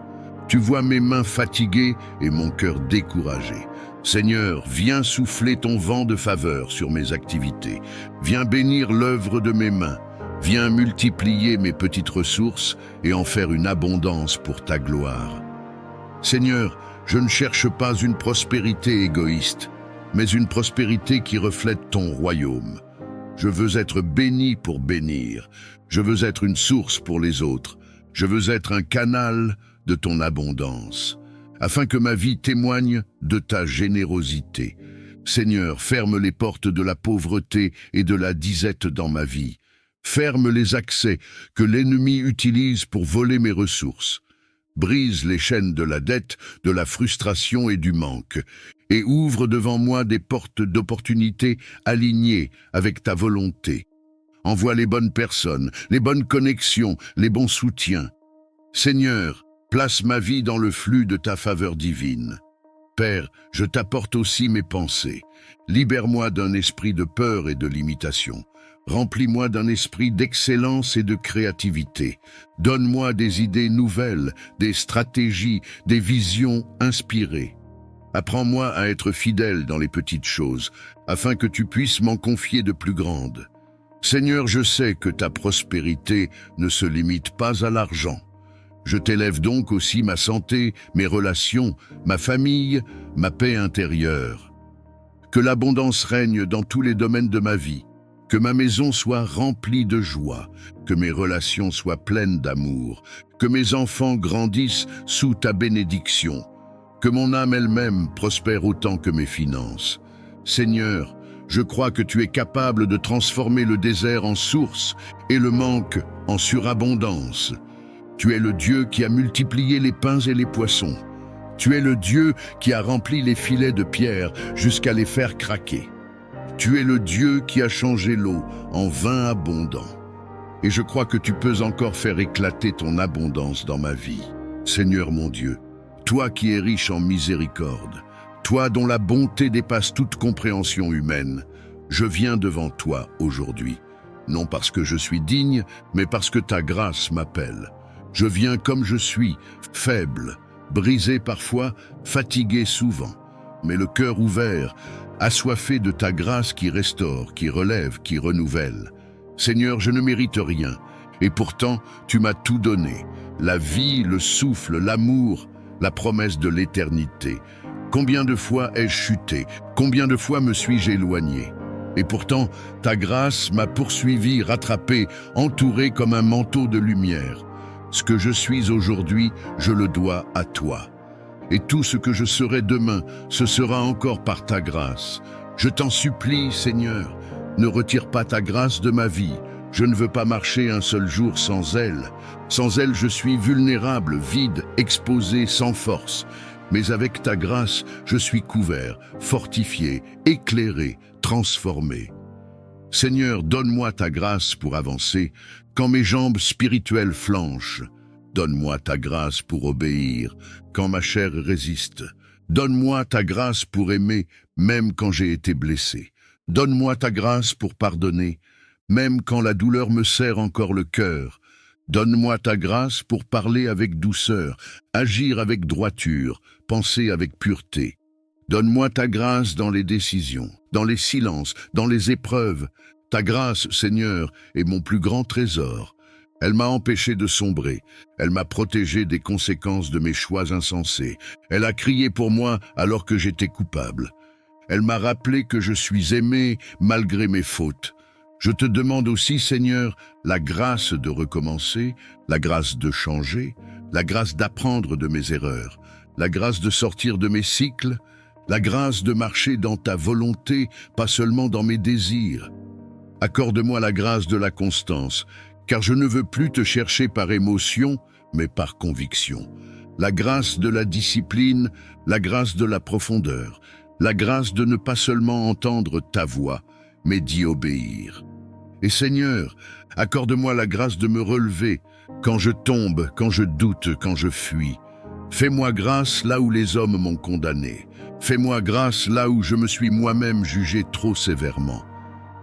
Tu vois mes mains fatiguées et mon cœur découragé. Seigneur, viens souffler ton vent de faveur sur mes activités. Viens bénir l'œuvre de mes mains. Viens multiplier mes petites ressources et en faire une abondance pour ta gloire. Seigneur, je ne cherche pas une prospérité égoïste, mais une prospérité qui reflète ton royaume. Je veux être béni pour bénir. Je veux être une source pour les autres. Je veux être un canal de ton abondance, afin que ma vie témoigne de ta générosité. Seigneur, ferme les portes de la pauvreté et de la disette dans ma vie. Ferme les accès que l'ennemi utilise pour voler mes ressources. Brise les chaînes de la dette, de la frustration et du manque, et ouvre devant moi des portes d'opportunités alignées avec ta volonté. Envoie les bonnes personnes, les bonnes connexions, les bons soutiens. Seigneur, Place ma vie dans le flux de ta faveur divine. Père, je t'apporte aussi mes pensées. Libère-moi d'un esprit de peur et de limitation. Remplis-moi d'un esprit d'excellence et de créativité. Donne-moi des idées nouvelles, des stratégies, des visions inspirées. Apprends-moi à être fidèle dans les petites choses, afin que tu puisses m'en confier de plus grandes. Seigneur, je sais que ta prospérité ne se limite pas à l'argent. Je t'élève donc aussi ma santé, mes relations, ma famille, ma paix intérieure. Que l'abondance règne dans tous les domaines de ma vie, que ma maison soit remplie de joie, que mes relations soient pleines d'amour, que mes enfants grandissent sous ta bénédiction, que mon âme elle-même prospère autant que mes finances. Seigneur, je crois que tu es capable de transformer le désert en source et le manque en surabondance. Tu es le Dieu qui a multiplié les pains et les poissons. Tu es le Dieu qui a rempli les filets de pierre jusqu'à les faire craquer. Tu es le Dieu qui a changé l'eau en vin abondant. Et je crois que tu peux encore faire éclater ton abondance dans ma vie. Seigneur mon Dieu, toi qui es riche en miséricorde, toi dont la bonté dépasse toute compréhension humaine, je viens devant toi aujourd'hui, non parce que je suis digne, mais parce que ta grâce m'appelle. Je viens comme je suis, faible, brisé parfois, fatigué souvent, mais le cœur ouvert, assoiffé de ta grâce qui restaure, qui relève, qui renouvelle. Seigneur, je ne mérite rien, et pourtant tu m'as tout donné, la vie, le souffle, l'amour, la promesse de l'éternité. Combien de fois ai-je chuté, combien de fois me suis-je éloigné? Et pourtant, ta grâce m'a poursuivi, rattrapé, entouré comme un manteau de lumière. Ce que je suis aujourd'hui, je le dois à toi. Et tout ce que je serai demain, ce sera encore par ta grâce. Je t'en supplie, Seigneur, ne retire pas ta grâce de ma vie. Je ne veux pas marcher un seul jour sans elle. Sans elle, je suis vulnérable, vide, exposé, sans force. Mais avec ta grâce, je suis couvert, fortifié, éclairé, transformé. Seigneur, donne-moi ta grâce pour avancer quand mes jambes spirituelles flanchent. Donne-moi ta grâce pour obéir quand ma chair résiste. Donne-moi ta grâce pour aimer même quand j'ai été blessé. Donne-moi ta grâce pour pardonner même quand la douleur me serre encore le cœur. Donne-moi ta grâce pour parler avec douceur, agir avec droiture, penser avec pureté. Donne-moi ta grâce dans les décisions, dans les silences, dans les épreuves. Ta grâce, Seigneur, est mon plus grand trésor. Elle m'a empêché de sombrer. Elle m'a protégé des conséquences de mes choix insensés. Elle a crié pour moi alors que j'étais coupable. Elle m'a rappelé que je suis aimé malgré mes fautes. Je te demande aussi, Seigneur, la grâce de recommencer, la grâce de changer, la grâce d'apprendre de mes erreurs, la grâce de sortir de mes cycles, la grâce de marcher dans ta volonté, pas seulement dans mes désirs. Accorde-moi la grâce de la constance, car je ne veux plus te chercher par émotion, mais par conviction. La grâce de la discipline, la grâce de la profondeur, la grâce de ne pas seulement entendre ta voix, mais d'y obéir. Et Seigneur, accorde-moi la grâce de me relever quand je tombe, quand je doute, quand je fuis. Fais-moi grâce là où les hommes m'ont condamné. Fais-moi grâce là où je me suis moi-même jugé trop sévèrement.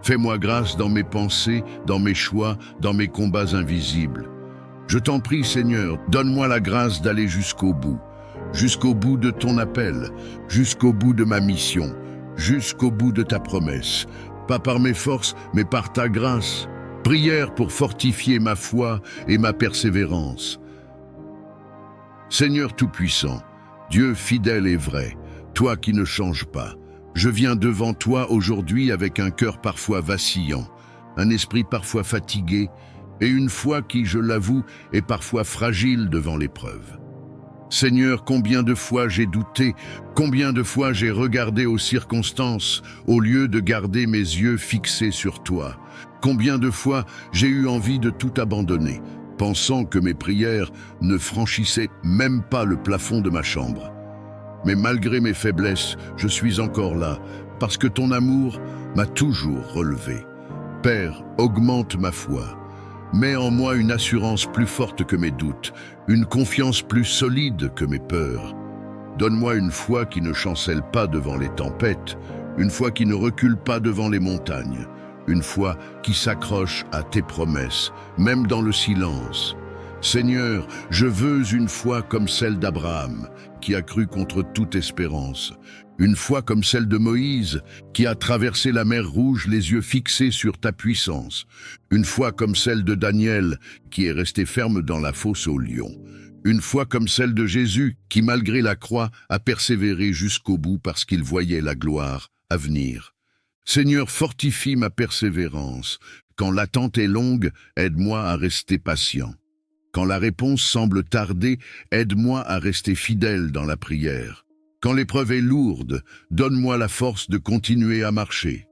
Fais-moi grâce dans mes pensées, dans mes choix, dans mes combats invisibles. Je t'en prie, Seigneur, donne-moi la grâce d'aller jusqu'au bout de ton appel, jusqu'au bout de ma mission, jusqu'au bout de ta promesse. Pas par mes forces, mais par ta grâce. Prière pour fortifier ma foi et ma persévérance. Seigneur Tout-Puissant, Dieu fidèle et vrai, toi qui ne changes pas, je viens devant toi aujourd'hui avec un cœur parfois vacillant, un esprit parfois fatigué et une foi qui, je l'avoue, est parfois fragile devant l'épreuve. Seigneur, combien de fois j'ai douté, combien de fois j'ai regardé aux circonstances au lieu de garder mes yeux fixés sur toi. Combien de fois j'ai eu envie de tout abandonner, pensant que mes prières ne franchissaient même pas le plafond de ma chambre. Mais malgré mes faiblesses, je suis encore là, parce que ton amour m'a toujours relevé. Père, augmente ma foi. Mets en moi une assurance plus forte que mes doutes, une confiance plus solide que mes peurs. Donne-moi une foi qui ne chancelle pas devant les tempêtes, une foi qui ne recule pas devant les montagnes, une foi qui s'accroche à tes promesses, même dans le silence. Seigneur, je veux une foi comme celle d'Abraham, qui a cru contre toute espérance, une foi comme celle de Moïse, qui a traversé la mer Rouge les yeux fixés sur ta puissance, une foi comme celle de Daniel, qui est resté ferme dans la fosse aux lions, une foi comme celle de Jésus, qui malgré la croix a persévéré jusqu'au bout parce qu'il voyait la gloire à venir. Seigneur, fortifie ma persévérance. Quand l'attente est longue, aide-moi à rester patient. Quand la réponse semble tarder, aide-moi à rester fidèle dans la prière. Quand l'épreuve est lourde, donne-moi la force de continuer à marcher.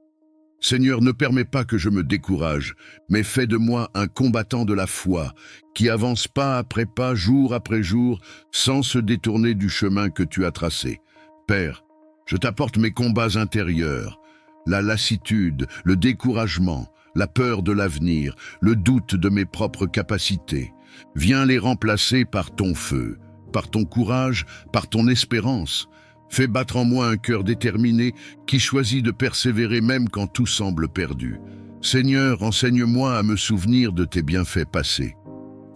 Seigneur, ne permets pas que je me décourage, mais fais de moi un combattant de la foi, qui avance pas après pas, jour après jour, sans se détourner du chemin que tu as tracé. Père, je t'apporte mes combats intérieurs, la lassitude, le découragement, la peur de l'avenir, le doute de mes propres capacités. Viens les remplacer par ton feu, par ton courage, par ton espérance. Fais battre en moi un cœur déterminé qui choisit de persévérer même quand tout semble perdu. Seigneur, enseigne-moi à me souvenir de tes bienfaits passés.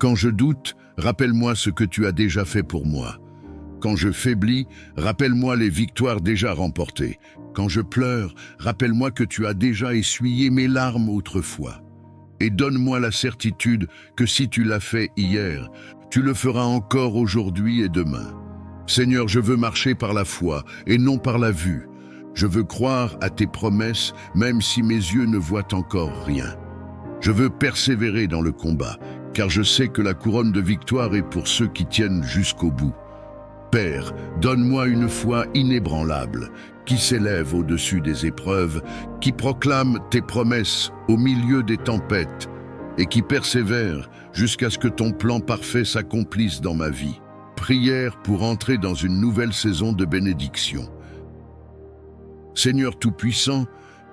Quand je doute, rappelle-moi ce que tu as déjà fait pour moi. Quand je faiblis, rappelle-moi les victoires déjà remportées. Quand je pleure, rappelle-moi que tu as déjà essuyé mes larmes autrefois. Et donne-moi la certitude que si tu l'as fait hier, tu le feras encore aujourd'hui et demain. Seigneur, je veux marcher par la foi et non par la vue. Je veux croire à tes promesses, même si mes yeux ne voient encore rien. Je veux persévérer dans le combat, car je sais que la couronne de victoire est pour ceux qui tiennent jusqu'au bout. Père, donne-moi une foi inébranlable, qui s'élève au-dessus des épreuves, qui proclame tes promesses au milieu des tempêtes et qui persévère jusqu'à ce que ton plan parfait s'accomplisse dans ma vie. Prière pour entrer dans une nouvelle saison de bénédiction. Seigneur Tout-Puissant,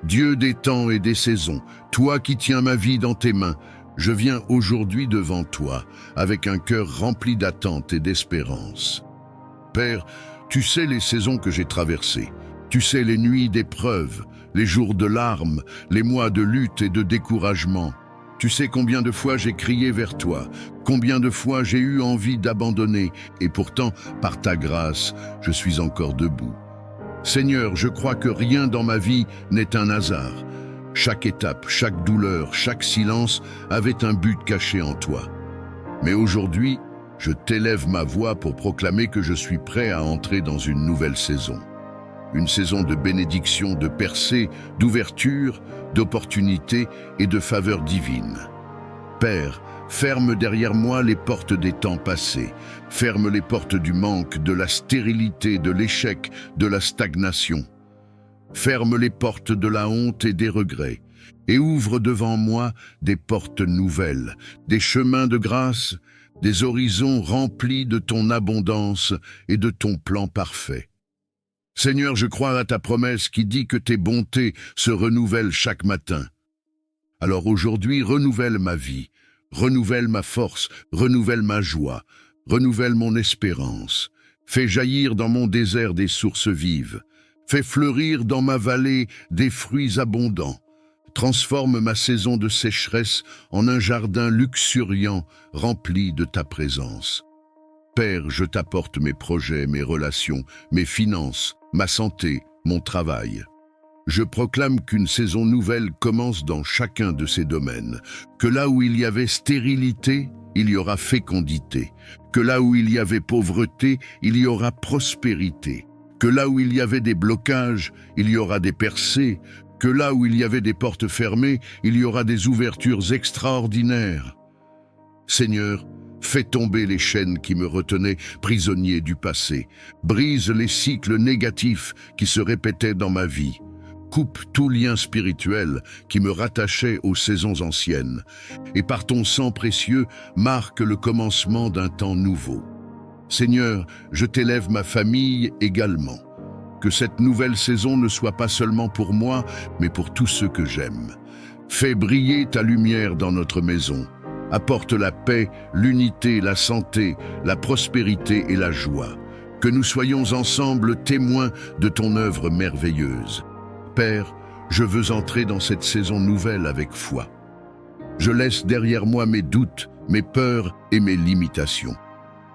Dieu des temps et des saisons, toi qui tiens ma vie dans tes mains, je viens aujourd'hui devant toi avec un cœur rempli d'attente et d'espérance. Père, tu sais les saisons que j'ai traversées, tu sais les nuits d'épreuves, les jours de larmes, les mois de lutte et de découragement. Tu sais combien de fois j'ai crié vers toi, combien de fois j'ai eu envie d'abandonner, et pourtant, par ta grâce, je suis encore debout. Seigneur, je crois que rien dans ma vie n'est un hasard. Chaque étape, chaque douleur, chaque silence avait un but caché en toi. Mais aujourd'hui, je t'élève ma voix pour proclamer que je suis prêt à entrer dans une nouvelle saison. Une saison de bénédiction, de percée, d'ouverture, d'opportunité et de faveur divine. Père, ferme derrière moi les portes des temps passés. Ferme les portes du manque, de la stérilité, de l'échec, de la stagnation. Ferme les portes de la honte et des regrets. Et ouvre devant moi des portes nouvelles, des chemins de grâce, des horizons remplis de ton abondance et de ton plan parfait. Seigneur, je crois à ta promesse qui dit que tes bontés se renouvellent chaque matin. Alors aujourd'hui, renouvelle ma vie, renouvelle ma force, renouvelle ma joie, renouvelle mon espérance. Fais jaillir dans mon désert des sources vives. Fais fleurir dans ma vallée des fruits abondants. Transforme ma saison de sécheresse en un jardin luxuriant rempli de ta présence. Père, je t'apporte mes projets, mes relations, mes finances, ma santé, mon travail. Je proclame qu'une saison nouvelle commence dans chacun de ces domaines, que là où il y avait stérilité, il y aura fécondité, que là où il y avait pauvreté, il y aura prospérité, que là où il y avait des blocages, il y aura des percées, que là où il y avait des portes fermées, il y aura des ouvertures extraordinaires. Seigneur, fais tomber les chaînes qui me retenaient prisonnier du passé. Brise les cycles négatifs qui se répétaient dans ma vie. Coupe tout lien spirituel qui me rattachait aux saisons anciennes. Et par ton sang précieux, marque le commencement d'un temps nouveau. Seigneur, je t'élève ma famille également. Que cette nouvelle saison ne soit pas seulement pour moi, mais pour tous ceux que j'aime. Fais briller ta lumière dans notre maison. Apporte la paix, l'unité, la santé, la prospérité et la joie. Que nous soyons ensemble témoins de ton œuvre merveilleuse. Père, je veux entrer dans cette saison nouvelle avec foi. Je laisse derrière moi mes doutes, mes peurs et mes limitations.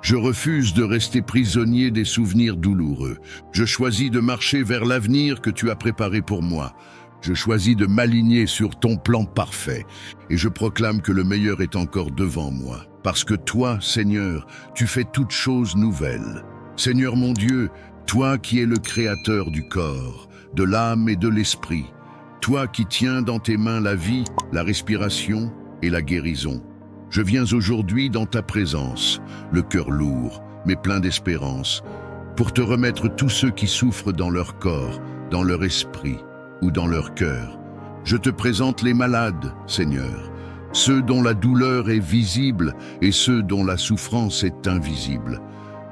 Je refuse de rester prisonnier des souvenirs douloureux. Je choisis de marcher vers l'avenir que tu as préparé pour moi. Je choisis de m'aligner sur ton plan parfait et je proclame que le meilleur est encore devant moi. Parce que toi, Seigneur, tu fais toutes choses nouvelles. Seigneur mon Dieu, toi qui es le créateur du corps, de l'âme et de l'esprit, toi qui tiens dans tes mains la vie, la respiration et la guérison. Je viens aujourd'hui dans ta présence, le cœur lourd, mais plein d'espérance, pour te remettre tous ceux qui souffrent dans leur corps, dans leur esprit ou dans leur cœur. Je te présente les malades, Seigneur, ceux dont la douleur est visible et ceux dont la souffrance est invisible,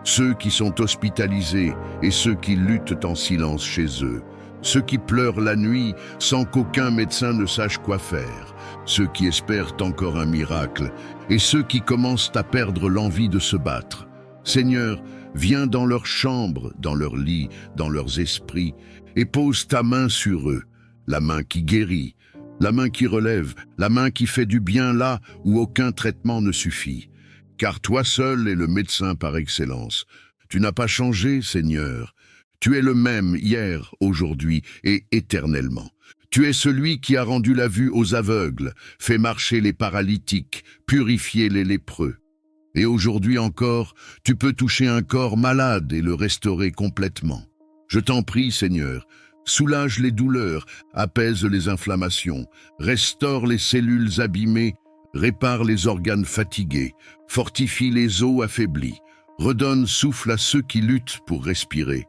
ceux qui sont hospitalisés et ceux qui luttent en silence chez eux, ceux qui pleurent la nuit sans qu'aucun médecin ne sache quoi faire, ceux qui espèrent encore un miracle et ceux qui commencent à perdre l'envie de se battre. Seigneur, viens dans leurs chambres, dans leurs lits, dans leurs esprits et pose ta main sur eux, la main qui guérit, la main qui relève, la main qui fait du bien là où aucun traitement ne suffit. Car toi seul es le médecin par excellence. Tu n'as pas changé, Seigneur. Tu es le même hier, aujourd'hui et éternellement. Tu es celui qui a rendu la vue aux aveugles, fait marcher les paralytiques, purifié les lépreux. Et aujourd'hui encore, tu peux toucher un corps malade et le restaurer complètement. Je t'en prie, Seigneur, soulage les douleurs, apaise les inflammations, restaure les cellules abîmées, répare les organes fatigués, fortifie les os affaiblis, redonne souffle à ceux qui luttent pour respirer.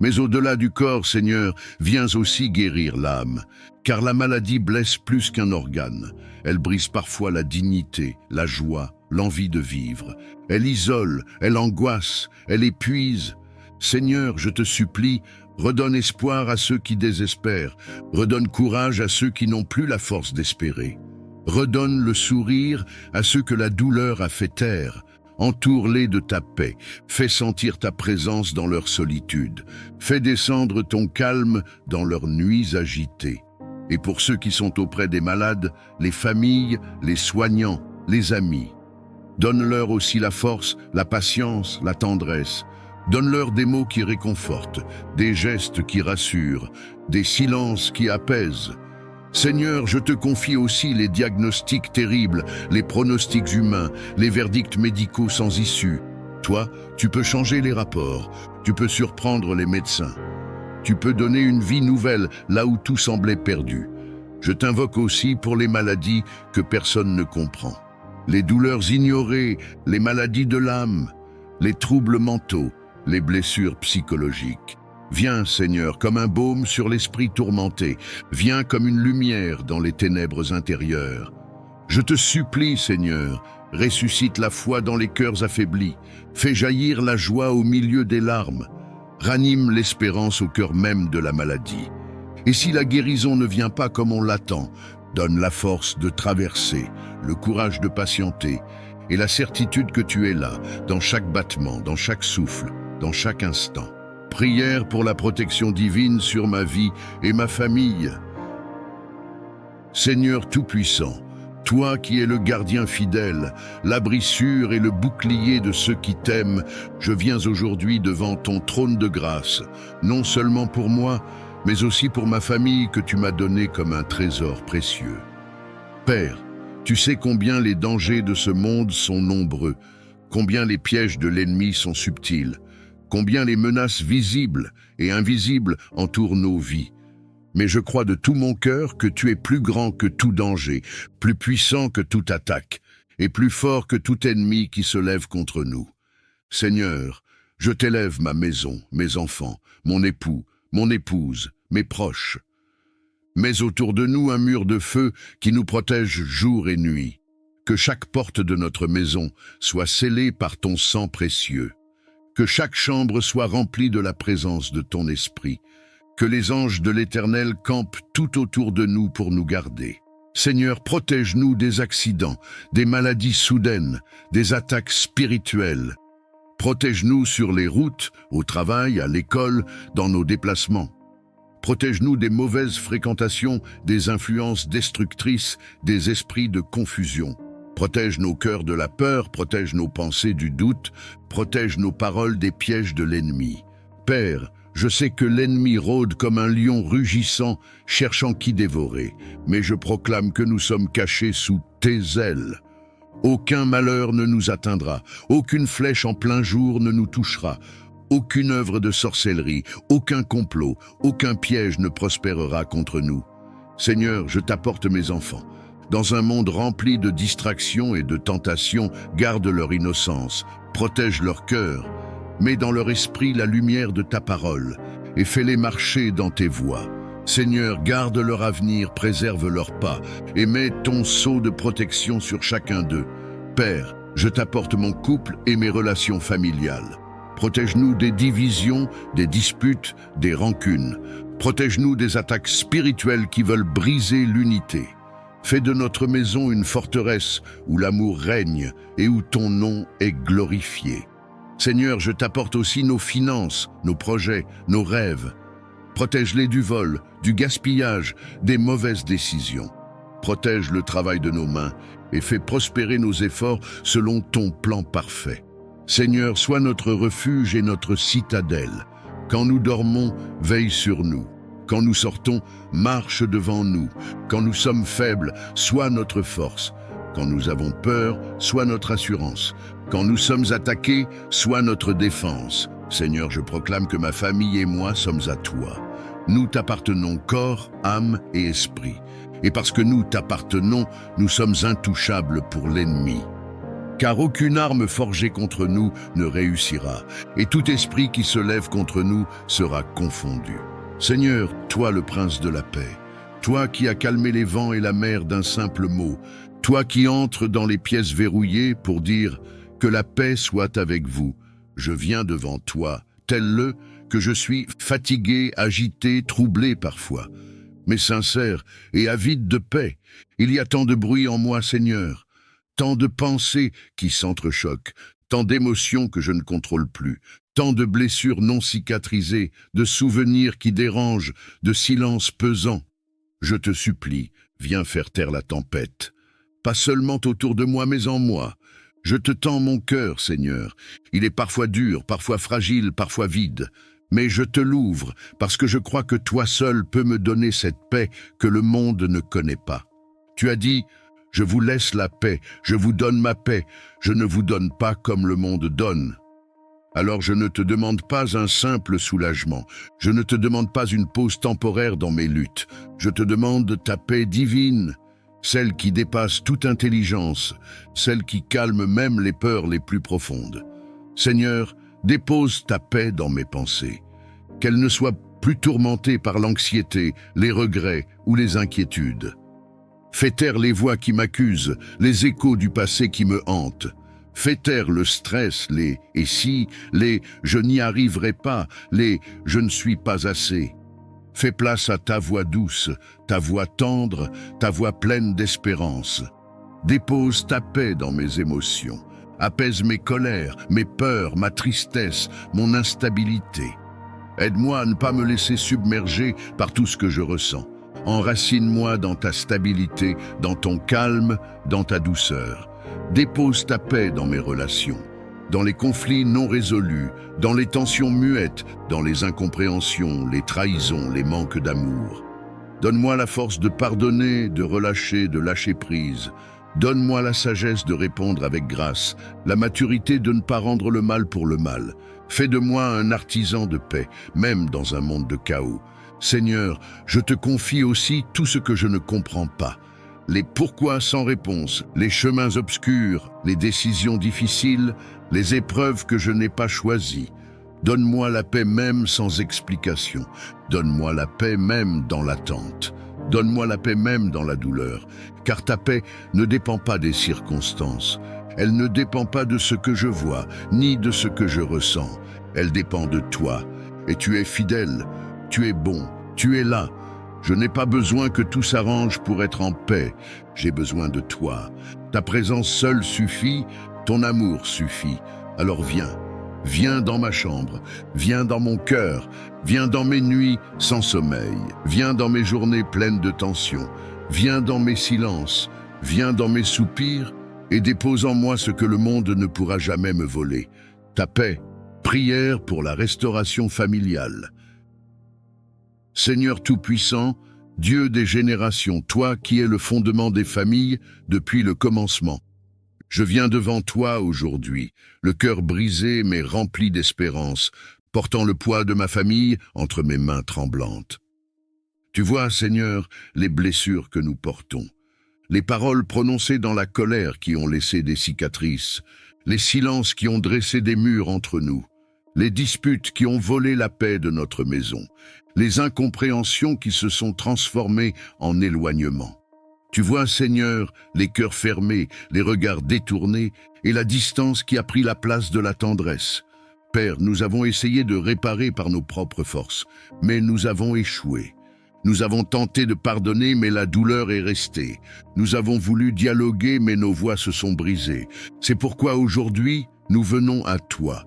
Mais au-delà du corps, Seigneur, viens aussi guérir l'âme, car la maladie blesse plus qu'un organe. Elle brise parfois la dignité, la joie, l'envie de vivre. Elle isole, elle angoisse, elle épuise. Seigneur, je te supplie, redonne espoir à ceux qui désespèrent, redonne courage à ceux qui n'ont plus la force d'espérer. Redonne le sourire à ceux que la douleur a fait taire. Entoure-les de ta paix, fais sentir ta présence dans leur solitude, fais descendre ton calme dans leurs nuits agitées. Et pour ceux qui sont auprès des malades, les familles, les soignants, les amis, donne-leur aussi la force, la patience, la tendresse. Donne-leur des mots qui réconfortent, des gestes qui rassurent, des silences qui apaisent. Seigneur, je te confie aussi les diagnostics terribles, les pronostics humains, les verdicts médicaux sans issue. Toi, tu peux changer les rapports, tu peux surprendre les médecins. Tu peux donner une vie nouvelle là où tout semblait perdu. Je t'invoque aussi pour les maladies que personne ne comprend. Les douleurs ignorées, les maladies de l'âme, les troubles mentaux, les blessures psychologiques. Viens, Seigneur, comme un baume sur l'esprit tourmenté. Viens comme une lumière dans les ténèbres intérieures. Je te supplie, Seigneur, ressuscite la foi dans les cœurs affaiblis. Fais jaillir la joie au milieu des larmes. Ranime l'espérance au cœur même de la maladie. Et si la guérison ne vient pas comme on l'attend, donne la force de traverser, le courage de patienter et la certitude que tu es là, dans chaque battement, dans chaque souffle, dans chaque instant. Prière pour la protection divine sur ma vie et ma famille. Seigneur Tout-Puissant, toi qui es le gardien fidèle, l'abri sûr et le bouclier de ceux qui t'aiment, je viens aujourd'hui devant ton trône de grâce, non seulement pour moi, mais aussi pour ma famille que tu m'as donnée comme un trésor précieux. Père, tu sais combien les dangers de ce monde sont nombreux, combien les pièges de l'ennemi sont subtils, combien les menaces visibles et invisibles entourent nos vies. Mais je crois de tout mon cœur que tu es plus grand que tout danger, plus puissant que toute attaque, et plus fort que tout ennemi qui se lève contre nous. Seigneur, je t'élève ma maison, mes enfants, mon époux, mon épouse, mes proches. Mets autour de nous un mur de feu qui nous protège jour et nuit. Que chaque porte de notre maison soit scellée par ton sang précieux. Que chaque chambre soit remplie de la présence de ton esprit. Que les anges de l'Éternel campent tout autour de nous pour nous garder. Seigneur, protège-nous des accidents, des maladies soudaines, des attaques spirituelles. Protège-nous sur les routes, au travail, à l'école, dans nos déplacements. Protège-nous des mauvaises fréquentations, des influences destructrices, des esprits de confusion. Protège nos cœurs de la peur, protège nos pensées du doute, protège nos paroles des pièges de l'ennemi. Père, je sais que l'ennemi rôde comme un lion rugissant, cherchant qui dévorer, mais je proclame que nous sommes cachés sous tes ailes. Aucun malheur ne nous atteindra, aucune flèche en plein jour ne nous touchera, aucune œuvre de sorcellerie, aucun complot, aucun piège ne prospérera contre nous. Seigneur, je t'apporte mes enfants. Dans un monde rempli de distractions et de tentations, garde leur innocence, protège leur cœur, mets dans leur esprit la lumière de ta parole et fais-les marcher dans tes voies. Seigneur, garde leur avenir, préserve leurs pas et mets ton sceau de protection sur chacun d'eux. Père, je t'apporte mon couple et mes relations familiales. Protège-nous des divisions, des disputes, des rancunes. Protège-nous des attaques spirituelles qui veulent briser l'unité. Fais de notre maison une forteresse où l'amour règne et où ton nom est glorifié. Seigneur, je t'apporte aussi nos finances, nos projets, nos rêves. Protège-les du vol, du gaspillage, des mauvaises décisions. Protège le travail de nos mains et fais prospérer nos efforts selon ton plan parfait. Seigneur, sois notre refuge et notre citadelle. Quand nous dormons, veille sur nous. Quand nous sortons, marche devant nous. Quand nous sommes faibles, sois notre force. Quand nous avons peur, sois notre assurance. Quand nous sommes attaqués, sois notre défense. Seigneur, je proclame que ma famille et moi sommes à toi. Nous t'appartenons corps, âme et esprit. Et parce que nous t'appartenons, nous sommes intouchables pour l'ennemi. Car aucune arme forgée contre nous ne réussira, et tout esprit qui se lève contre nous sera confondu. Seigneur, toi le prince de la paix, toi qui as calmé les vents et la mer d'un simple mot, toi qui entres dans les pièces verrouillées pour dire « Que la paix soit avec vous », je viens devant toi, tel que je suis fatigué, agité, troublé parfois, mais sincère et avide de paix. Il y a tant de bruit en moi, Seigneur, tant de pensées qui s'entrechoquent, tant d'émotions que je ne contrôle plus, tant de blessures non cicatrisées, de souvenirs qui dérangent, de silences pesants. Je te supplie, viens faire taire la tempête. Pas seulement autour de moi, mais en moi. Je te tends mon cœur, Seigneur. Il est parfois dur, parfois fragile, parfois vide. Mais je te l'ouvre, parce que je crois que toi seul peux me donner cette paix que le monde ne connaît pas. Tu as dit, « Je vous laisse la paix, je vous donne ma paix, je ne vous donne pas comme le monde donne. » Alors je ne te demande pas un simple soulagement, je ne te demande pas une pause temporaire dans mes luttes, je te demande ta paix divine, celle qui dépasse toute intelligence, celle qui calme même les peurs les plus profondes. Seigneur, dépose ta paix dans mes pensées, qu'elle ne soit plus tourmentée par l'anxiété, les regrets ou les inquiétudes. Fais taire les voix qui m'accusent, les échos du passé qui me hantent. Fais taire le stress, les « et si », les « je n'y arriverai pas », les « je ne suis pas assez ». Fais place à ta voix douce, ta voix tendre, ta voix pleine d'espérance. Dépose ta paix dans mes émotions. Apaise mes colères, mes peurs, ma tristesse, mon instabilité. Aide-moi à ne pas me laisser submerger par tout ce que je ressens. Enracine-moi dans ta stabilité, dans ton calme, dans ta douceur. Dépose ta paix dans mes relations, dans les conflits non résolus, dans les tensions muettes, dans les incompréhensions, les trahisons, les manques d'amour. Donne-moi la force de pardonner, de relâcher, de lâcher prise. Donne-moi la sagesse de répondre avec grâce, la maturité de ne pas rendre le mal pour le mal. Fais de moi un artisan de paix, même dans un monde de chaos. Seigneur, je te confie aussi tout ce que je ne comprends pas. Les pourquoi sans réponse, les chemins obscurs, les décisions difficiles, les épreuves que je n'ai pas choisies. Donne-moi la paix même sans explication. Donne-moi la paix même dans l'attente. Donne-moi la paix même dans la douleur. Car ta paix ne dépend pas des circonstances. Elle ne dépend pas de ce que je vois, ni de ce que je ressens. Elle dépend de toi. Et tu es fidèle, tu es bon, tu es là. Je n'ai pas besoin que tout s'arrange pour être en paix. J'ai besoin de toi. Ta présence seule suffit, ton amour suffit. Alors viens. Viens dans ma chambre, viens dans mon cœur, viens dans mes nuits sans sommeil, viens dans mes journées pleines de tension, viens dans mes silences, viens dans mes soupirs et dépose en moi ce que le monde ne pourra jamais me voler. Ta paix, prière pour la restauration familiale. Seigneur Tout-Puissant, Dieu des générations, toi qui es le fondement des familles depuis le commencement. Je viens devant toi aujourd'hui, le cœur brisé mais rempli d'espérance, portant le poids de ma famille entre mes mains tremblantes. Tu vois, Seigneur, les blessures que nous portons, les paroles prononcées dans la colère qui ont laissé des cicatrices, les silences qui ont dressé des murs entre nous, les disputes qui ont volé la paix de notre maison, les incompréhensions qui se sont transformées en éloignement. Tu vois, Seigneur, les cœurs fermés, les regards détournés et la distance qui a pris la place de la tendresse. Père, nous avons essayé de réparer par nos propres forces, mais nous avons échoué. Nous avons tenté de pardonner, mais la douleur est restée. Nous avons voulu dialoguer, mais nos voix se sont brisées. C'est pourquoi aujourd'hui, nous venons à toi,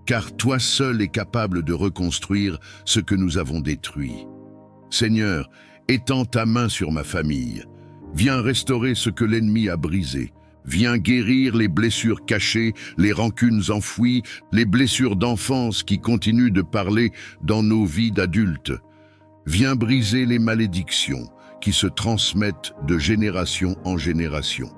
car toi seul es capable de reconstruire ce que nous avons détruit. Seigneur, étends ta main sur ma famille. Viens restaurer ce que l'ennemi a brisé. Viens guérir les blessures cachées, les rancunes enfouies, les blessures d'enfance qui continuent de parler dans nos vies d'adultes. Viens briser les malédictions qui se transmettent de génération en génération.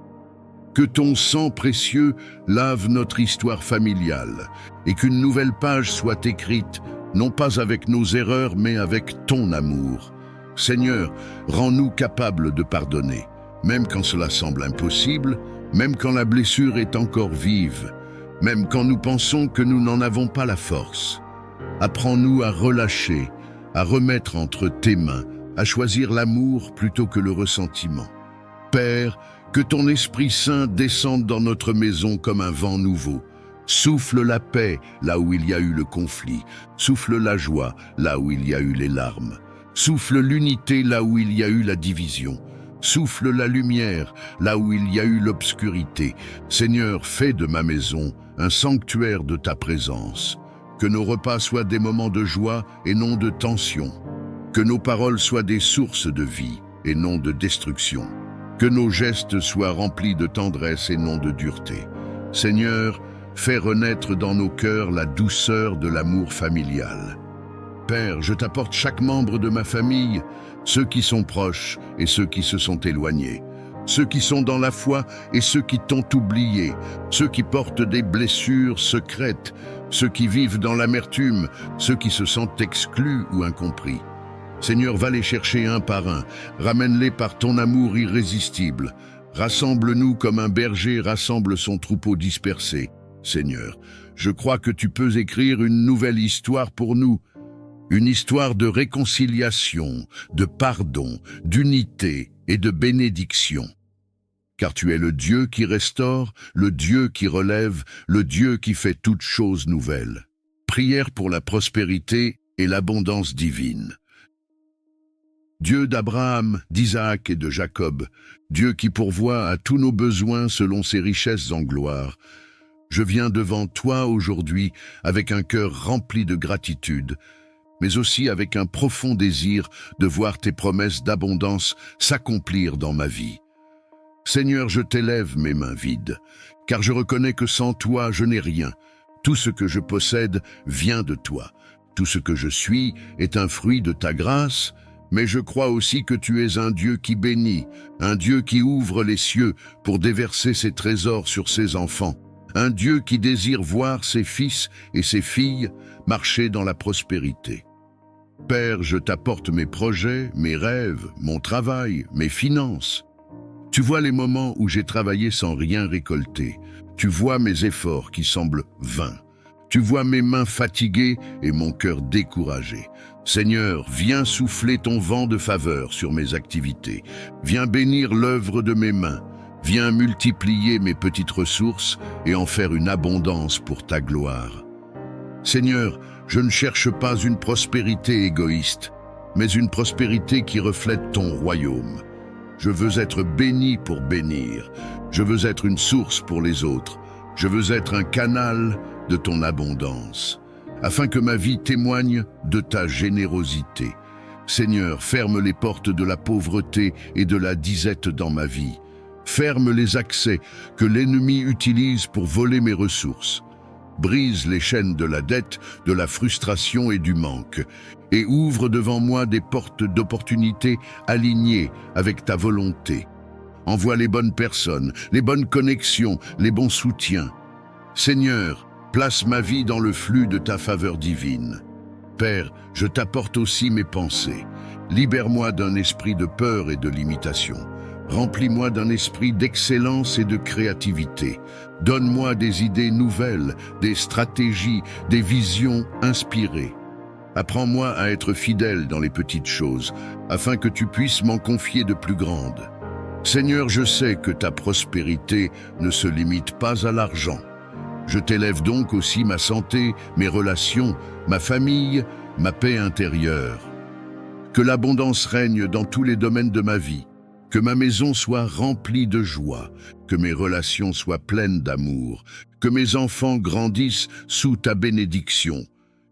Que ton sang précieux lave notre histoire familiale et qu'une nouvelle page soit écrite, non pas avec nos erreurs, mais avec ton amour. Seigneur, rends-nous capables de pardonner, même quand cela semble impossible, même quand la blessure est encore vive, même quand nous pensons que nous n'en avons pas la force. Apprends-nous à relâcher, à remettre entre tes mains, à choisir l'amour plutôt que le ressentiment. Père, que ton Esprit Saint descende dans notre maison comme un vent nouveau. Souffle la paix là où il y a eu le conflit, souffle la joie là où il y a eu les larmes. Souffle l'unité là où il y a eu la division. Souffle la lumière là où il y a eu l'obscurité. Seigneur, fais de ma maison un sanctuaire de ta présence. Que nos repas soient des moments de joie et non de tension. Que nos paroles soient des sources de vie et non de destruction. Que nos gestes soient remplis de tendresse et non de dureté. Seigneur, fais renaître dans nos cœurs la douceur de l'amour familial. Père, je t'apporte chaque membre de ma famille, ceux qui sont proches et ceux qui se sont éloignés, ceux qui sont dans la foi et ceux qui t'ont oublié, ceux qui portent des blessures secrètes, ceux qui vivent dans l'amertume, ceux qui se sentent exclus ou incompris. Seigneur, va les chercher un par un, ramène-les par ton amour irrésistible. Rassemble-nous comme un berger rassemble son troupeau dispersé. Seigneur, je crois que tu peux écrire une nouvelle histoire pour nous, une histoire de réconciliation, de pardon, d'unité et de bénédiction. Car tu es le Dieu qui restaure, le Dieu qui relève, le Dieu qui fait toutes choses nouvelles. Prière pour la prospérité et l'abondance divine. Dieu d'Abraham, d'Isaac et de Jacob, Dieu qui pourvoit à tous nos besoins selon ses richesses en gloire, je viens devant toi aujourd'hui avec un cœur rempli de gratitude, mais aussi avec un profond désir de voir tes promesses d'abondance s'accomplir dans ma vie. Seigneur, je t'élève mes mains vides, car je reconnais que sans toi, je n'ai rien. Tout ce que je possède vient de toi. Tout ce que je suis est un fruit de ta grâce, mais je crois aussi que tu es un Dieu qui bénit, un Dieu qui ouvre les cieux pour déverser ses trésors sur ses enfants, un Dieu qui désire voir ses fils et ses filles marcher dans la prospérité. Père, je t'apporte mes projets, mes rêves, mon travail, mes finances. Tu vois les moments où j'ai travaillé sans rien récolter. Tu vois mes efforts qui semblent vains. Tu vois mes mains fatiguées et mon cœur découragé. Seigneur, viens souffler ton vent de faveur sur mes activités. Viens bénir l'œuvre de mes mains. Viens multiplier mes petites ressources et en faire une abondance pour ta gloire. Seigneur, je ne cherche pas une prospérité égoïste. mais une prospérité qui reflète ton royaume. Je veux être béni pour bénir. Je veux être une source pour les autres. Je veux être un canal de ton abondance, afin que ma vie témoigne de ta générosité. Seigneur, ferme les portes de la pauvreté et de la disette dans ma vie. Ferme les accès que l'ennemi utilise pour voler mes ressources. Brise les chaînes de la dette, de la frustration et du manque, et ouvre devant moi des portes d'opportunités alignées avec ta volonté. Envoie les bonnes personnes, les bonnes connexions, les bons soutiens. Seigneur, place ma vie dans le flux de ta faveur divine. Père, je t'apporte aussi mes pensées. Libère-moi d'un esprit de peur et de limitation. Remplis-moi d'un esprit d'excellence et de créativité. Donne-moi des idées nouvelles, des stratégies, des visions inspirées. Apprends-moi à être fidèle dans les petites choses, afin que tu puisses m'en confier de plus grandes. Seigneur, je sais que ta prospérité ne se limite pas à l'argent. Je t'élève donc aussi ma santé, mes relations, ma famille, ma paix intérieure. Que l'abondance règne dans tous les domaines de ma vie. Que ma maison soit remplie de joie, que mes relations soient pleines d'amour, que mes enfants grandissent sous ta bénédiction,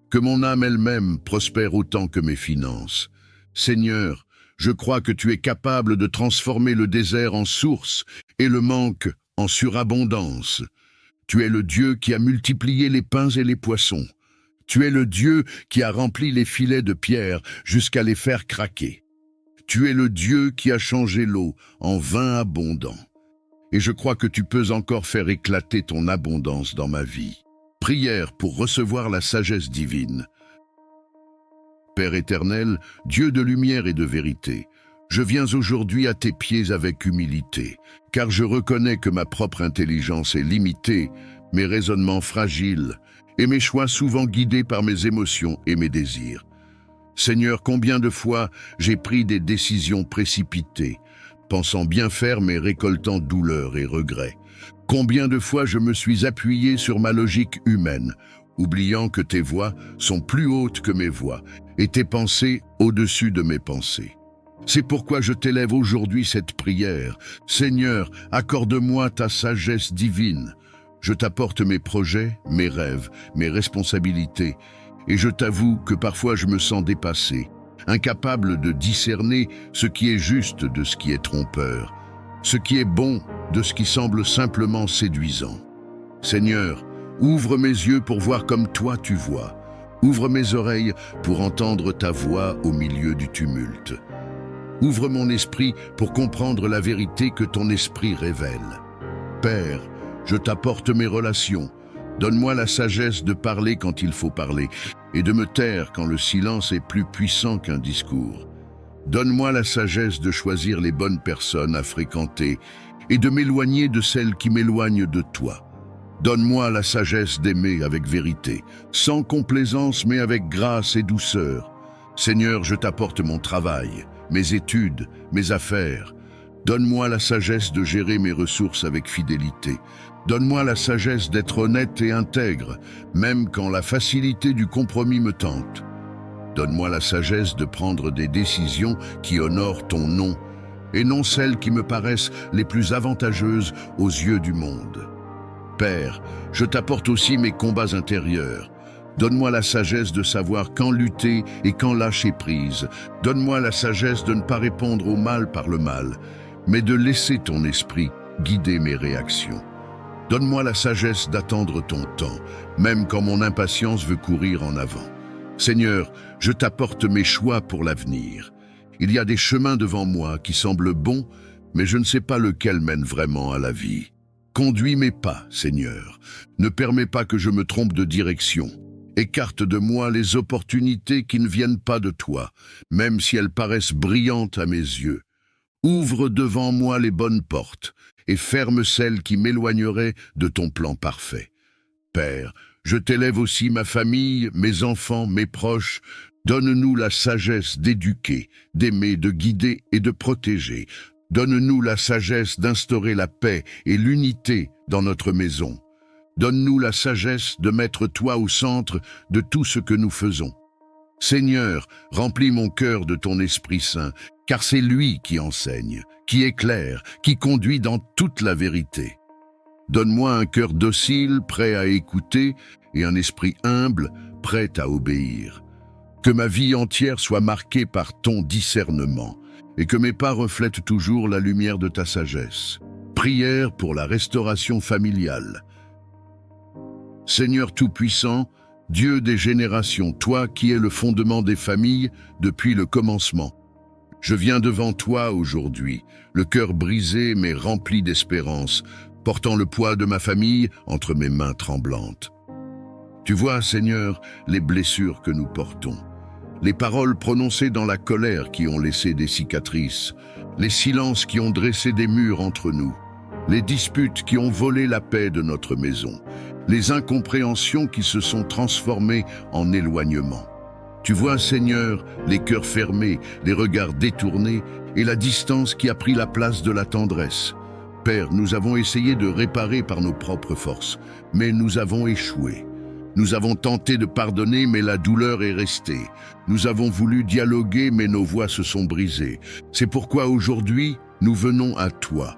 que mon âme elle-même prospère autant que mes finances. Seigneur, je crois que tu es capable de transformer le désert en source et le manque en surabondance. Tu es le Dieu qui a multiplié les pains et les poissons. Tu es le Dieu qui a rempli les filets de pierre jusqu'à les faire craquer. Tu es le Dieu qui a changé l'eau en vin abondant. Et je crois que tu peux encore faire éclater ton abondance dans ma vie. Prière pour recevoir la sagesse divine. Père éternel, Dieu de lumière et de vérité, je viens aujourd'hui à tes pieds avec humilité, car je reconnais que ma propre intelligence est limitée, mes raisonnements fragiles, et mes choix souvent guidés par mes émotions et mes désirs. Seigneur, combien de fois j'ai pris des décisions précipitées, pensant bien faire mais récoltant douleur et regret. Combien de fois je me suis appuyé sur ma logique humaine, oubliant que tes voies sont plus hautes que mes voies et tes pensées au-dessus de mes pensées. C'est pourquoi je t'élève aujourd'hui cette prière. Seigneur, accorde-moi ta sagesse divine. Je t'apporte mes projets, mes rêves, mes responsabilités, et je t'avoue que parfois je me sens dépassé, incapable de discerner ce qui est juste de ce qui est trompeur, ce qui est bon de ce qui semble simplement séduisant. Seigneur, ouvre mes yeux pour voir comme toi tu vois. Ouvre mes oreilles pour entendre ta voix au milieu du tumulte. Ouvre mon esprit pour comprendre la vérité que ton esprit révèle. Père, je t'apporte mes relations. Donne-moi la sagesse de parler quand il faut parler et de me taire quand le silence est plus puissant qu'un discours. Donne-moi la sagesse de choisir les bonnes personnes à fréquenter et de m'éloigner de celles qui m'éloignent de toi. Donne-moi la sagesse d'aimer avec vérité, sans complaisance mais avec grâce et douceur. Seigneur, je t'apporte mon travail, mes études, mes affaires. Donne-moi la sagesse de gérer mes ressources avec fidélité. Donne-moi la sagesse d'être honnête et intègre, même quand la facilité du compromis me tente. Donne-moi la sagesse de prendre des décisions qui honorent ton nom, et non celles qui me paraissent les plus avantageuses aux yeux du monde. Père, je t'apporte aussi mes combats intérieurs. Donne-moi la sagesse de savoir quand lutter et quand lâcher prise. Donne-moi la sagesse de ne pas répondre au mal par le mal, mais de laisser ton esprit guider mes réactions. Donne-moi la sagesse d'attendre ton temps, même quand mon impatience veut courir en avant. Seigneur, je t'apporte mes choix pour l'avenir. Il y a des chemins devant moi qui semblent bons, mais je ne sais pas lequel mène vraiment à la vie. Conduis mes pas, Seigneur. Ne permets pas que je me trompe de direction. Écarte de moi les opportunités qui ne viennent pas de toi, même si elles paraissent brillantes à mes yeux. Ouvre devant moi les bonnes portes et ferme celles qui m'éloigneraient de ton plan parfait. Père, je t'élève aussi ma famille, mes enfants, mes proches. Donne-nous la sagesse d'éduquer, d'aimer, de guider et de protéger. Donne-nous la sagesse d'instaurer la paix et l'unité dans notre maison. Donne-nous la sagesse de mettre toi au centre de tout ce que nous faisons. Seigneur, remplis mon cœur de ton Esprit Saint, car c'est lui qui enseigne, qui éclaire, qui conduit dans toute la vérité. Donne-moi un cœur docile, prêt à écouter, et un esprit humble, prêt à obéir. Que ma vie entière soit marquée par ton discernement, et que mes pas reflètent toujours la lumière de ta sagesse. Prière pour la restauration familiale. Seigneur Tout-Puissant, Dieu des générations, toi qui es le fondement des familles depuis le commencement. Je viens devant toi aujourd'hui, le cœur brisé mais rempli d'espérance, portant le poids de ma famille entre mes mains tremblantes. Tu vois, Seigneur, les blessures que nous portons, les paroles prononcées dans la colère qui ont laissé des cicatrices, les silences qui ont dressé des murs entre nous, les disputes qui ont volé la paix de notre maison, les incompréhensions qui se sont transformées en éloignement. Tu vois, Seigneur, les cœurs fermés, les regards détournés et la distance qui a pris la place de la tendresse. Père, nous avons essayé de réparer par nos propres forces, mais nous avons échoué. Nous avons tenté de pardonner, mais la douleur est restée. Nous avons voulu dialoguer, mais nos voix se sont brisées. C'est pourquoi aujourd'hui, nous venons à toi,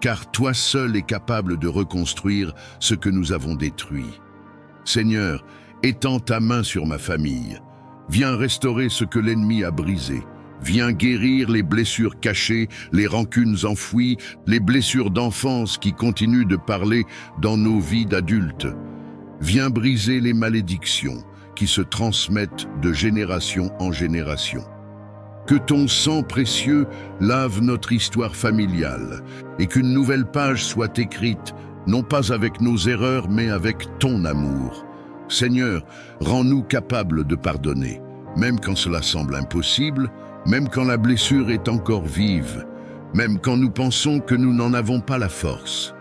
car toi seul es capable de reconstruire ce que nous avons détruit. Seigneur, étends ta main sur ma famille. Viens restaurer ce que l'ennemi a brisé. Viens guérir les blessures cachées, les rancunes enfouies, les blessures d'enfance qui continuent de parler dans nos vies d'adultes. Viens briser les malédictions qui se transmettent de génération en génération. Que ton sang précieux lave notre histoire familiale et qu'une nouvelle page soit écrite, non pas avec nos erreurs, mais avec ton amour. Seigneur, rends-nous capables de pardonner, même quand cela semble impossible, même quand la blessure est encore vive, même quand nous pensons que nous n'en avons pas la force.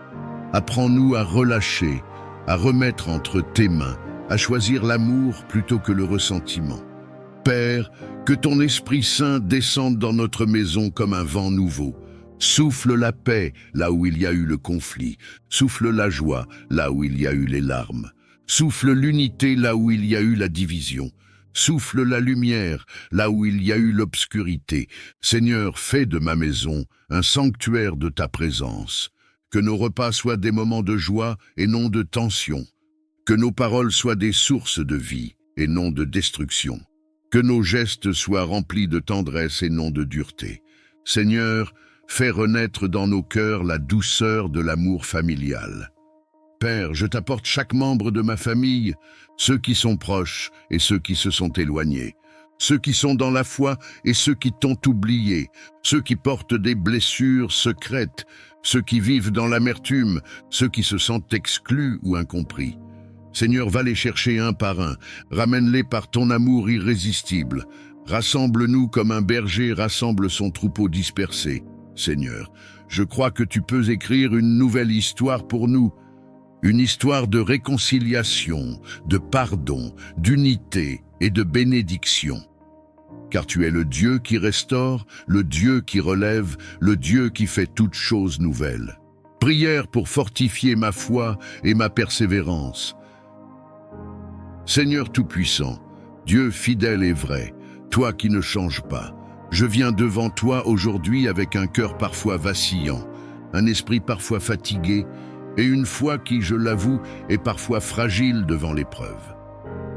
Apprends-nous à relâcher, à remettre entre tes mains, à choisir l'amour plutôt que le ressentiment. Père, que ton Esprit Saint descende dans notre maison comme un vent nouveau. Souffle la paix là où il y a eu le conflit, souffle la joie là où il y a eu les larmes, souffle l'unité là où il y a eu la division. Souffle la lumière là où il y a eu l'obscurité. Seigneur, fais de ma maison un sanctuaire de ta présence. Que nos repas soient des moments de joie et non de tension. Que nos paroles soient des sources de vie et non de destruction. Que nos gestes soient remplis de tendresse et non de dureté. Seigneur, fais renaître dans nos cœurs la douceur de l'amour familial. Père, je t'apporte chaque membre de ma famille, ceux qui sont proches et ceux qui se sont éloignés, ceux qui sont dans la foi et ceux qui t'ont oublié, ceux qui portent des blessures secrètes, ceux qui vivent dans l'amertume, ceux qui se sentent exclus ou incompris. Seigneur, va les chercher un par un, ramène-les par ton amour irrésistible. Rassemble-nous comme un berger rassemble son troupeau dispersé. Seigneur, je crois que tu peux écrire une nouvelle histoire pour nous, une histoire de réconciliation, de pardon, d'unité et de bénédiction. Car tu es le Dieu qui restaure, le Dieu qui relève, le Dieu qui fait toutes choses nouvelles. Prière pour fortifier ma foi et ma persévérance. Seigneur Tout-Puissant, Dieu fidèle et vrai, toi qui ne changes pas, je viens devant toi aujourd'hui avec un cœur parfois vacillant, un esprit parfois fatigué, et une foi qui, je l'avoue, est parfois fragile devant l'épreuve.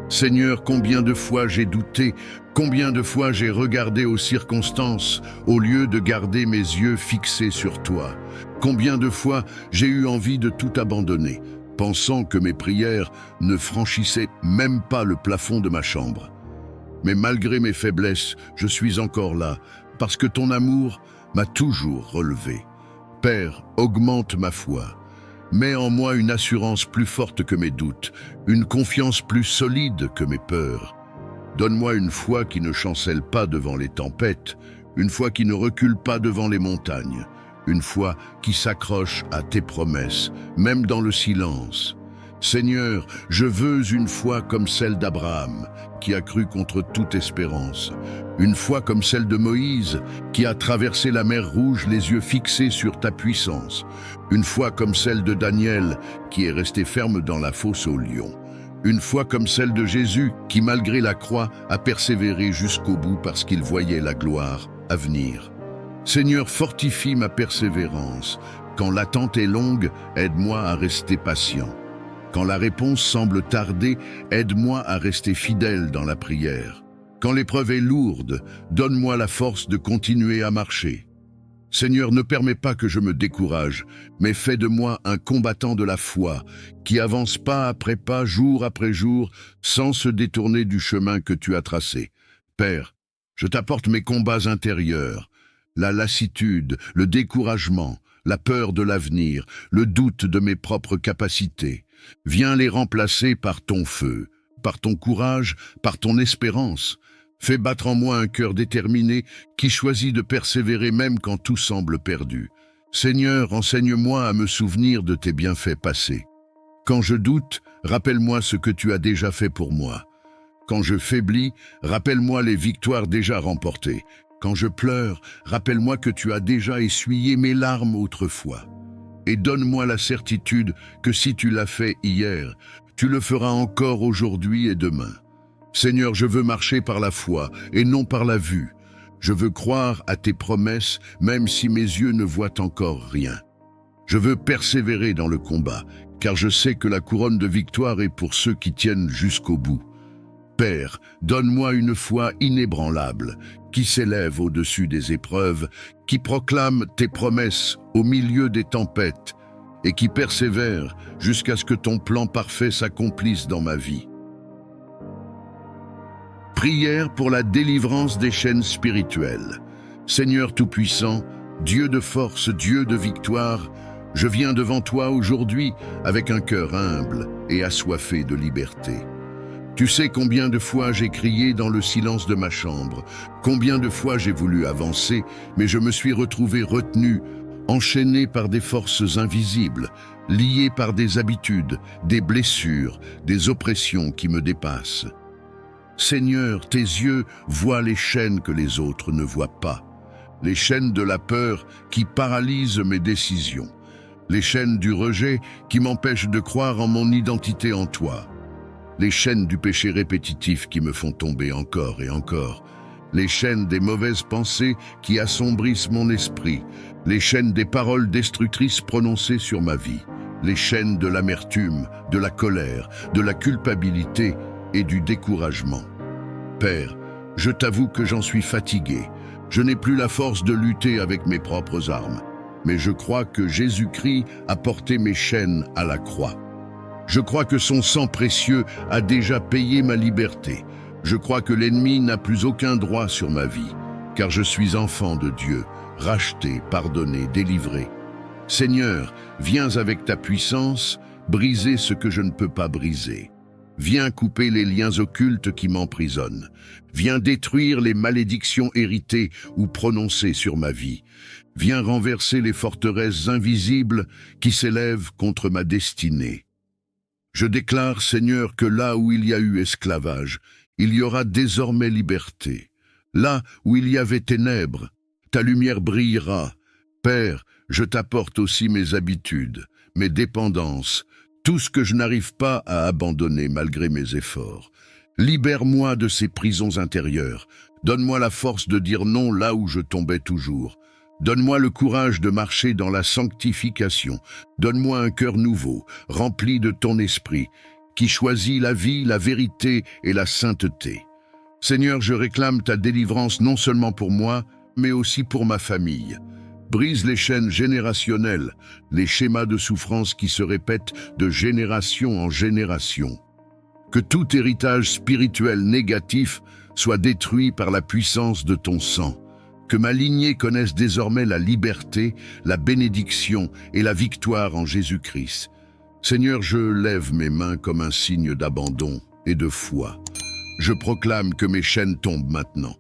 Seigneur, combien de fois j'ai douté, combien de fois j'ai regardé aux circonstances au lieu de garder mes yeux fixés sur toi. Combien de fois j'ai eu envie de tout abandonner, pensant que mes prières ne franchissaient même pas le plafond de ma chambre. Mais malgré mes faiblesses, je suis encore là, parce que ton amour m'a toujours relevé. Père, augmente ma foi. Mets en moi une assurance plus forte que mes doutes, une confiance plus solide que mes peurs. Donne-moi une foi qui ne chancelle pas devant les tempêtes, une foi qui ne recule pas devant les montagnes, une foi qui s'accroche à tes promesses, même dans le silence. Seigneur, je veux une foi comme celle d'Abraham, qui a cru contre toute espérance. Une foi comme celle de Moïse, qui a traversé la mer Rouge les yeux fixés sur ta puissance. Une foi comme celle de Daniel, qui est resté ferme dans la fosse aux lions. Une foi comme celle de Jésus qui, malgré la croix, a persévéré jusqu'au bout parce qu'il voyait la gloire à venir. Seigneur, fortifie ma persévérance. Quand l'attente est longue, aide-moi à rester patient. Quand la réponse semble tarder, aide-moi à rester fidèle dans la prière. Quand l'épreuve est lourde, donne-moi la force de continuer à marcher. Seigneur, ne permets pas que je me décourage, mais fais de moi un combattant de la foi, qui avance pas après pas, jour après jour, sans se détourner du chemin que tu as tracé. Père, je t'apporte mes combats intérieurs, la lassitude, le découragement, la peur de l'avenir, le doute de mes propres capacités. Viens les remplacer par ton feu, par ton courage, par ton espérance. Fais battre en moi un cœur déterminé qui choisit de persévérer même quand tout semble perdu. Seigneur, enseigne-moi à me souvenir de tes bienfaits passés. Quand je doute, rappelle-moi ce que tu as déjà fait pour moi. Quand je faiblis, rappelle-moi les victoires déjà remportées. Quand je pleure, rappelle-moi que tu as déjà essuyé mes larmes autrefois. Et donne-moi la certitude que si tu l'as fait hier, tu le feras encore aujourd'hui et demain. Seigneur, je veux marcher par la foi et non par la vue. Je veux croire à tes promesses, même si mes yeux ne voient encore rien. Je veux persévérer dans le combat, car je sais que la couronne de victoire est pour ceux qui tiennent jusqu'au bout. Père, donne-moi une foi inébranlable, qui s'élève au-dessus des épreuves, qui proclame tes promesses au milieu des tempêtes, et qui persévère jusqu'à ce que ton plan parfait s'accomplisse dans ma vie. Prière pour la délivrance des chaînes spirituelles. Seigneur Tout-Puissant, Dieu de force, Dieu de victoire, je viens devant toi aujourd'hui avec un cœur humble et assoiffé de liberté. Tu sais combien de fois j'ai crié dans le silence de ma chambre, combien de fois j'ai voulu avancer, mais je me suis retrouvé retenu, enchaîné par des forces invisibles, lié par des habitudes, des blessures, des oppressions qui me dépassent. Seigneur, tes yeux voient les chaînes que les autres ne voient pas, les chaînes de la peur qui paralysent mes décisions, les chaînes du rejet qui m'empêchent de croire en mon identité en toi, les chaînes du péché répétitif qui me font tomber encore et encore, les chaînes des mauvaises pensées qui assombrissent mon esprit, les chaînes des paroles destructrices prononcées sur ma vie, les chaînes de l'amertume, de la colère, de la culpabilité et du découragement. Père, je t'avoue que j'en suis fatigué. Je n'ai plus la force de lutter avec mes propres armes, mais je crois que Jésus-Christ a porté mes chaînes à la croix. Je crois que son sang précieux a déjà payé ma liberté. Je crois que l'ennemi n'a plus aucun droit sur ma vie, car je suis enfant de Dieu, racheté, pardonné, délivré. Seigneur, viens avec ta puissance, briser ce que je ne peux pas briser. Viens couper les liens occultes qui m'emprisonnent. Viens détruire les malédictions héritées ou prononcées sur ma vie. Viens renverser les forteresses invisibles qui s'élèvent contre ma destinée. Je déclare, Seigneur, que là où il y a eu esclavage, il y aura désormais liberté. Là où il y avait ténèbres, ta lumière brillera. Père, je t'apporte aussi mes habitudes, mes dépendances, tout ce que je n'arrive pas à abandonner malgré mes efforts. Libère-moi de ces prisons intérieures. Donne-moi la force de dire non là où je tombais toujours. Donne-moi le courage de marcher dans la sanctification. Donne-moi un cœur nouveau, rempli de ton esprit, qui choisit la vie, la vérité et la sainteté. Seigneur, je réclame ta délivrance non seulement pour moi, mais aussi pour ma famille. Brise les chaînes générationnelles, les schémas de souffrance qui se répètent de génération en génération. Que tout héritage spirituel négatif soit détruit par la puissance de ton sang. Que ma lignée connaisse désormais la liberté, la bénédiction et la victoire en Jésus-Christ. Seigneur, je lève mes mains comme un signe d'abandon et de foi. Je proclame que mes chaînes tombent maintenant.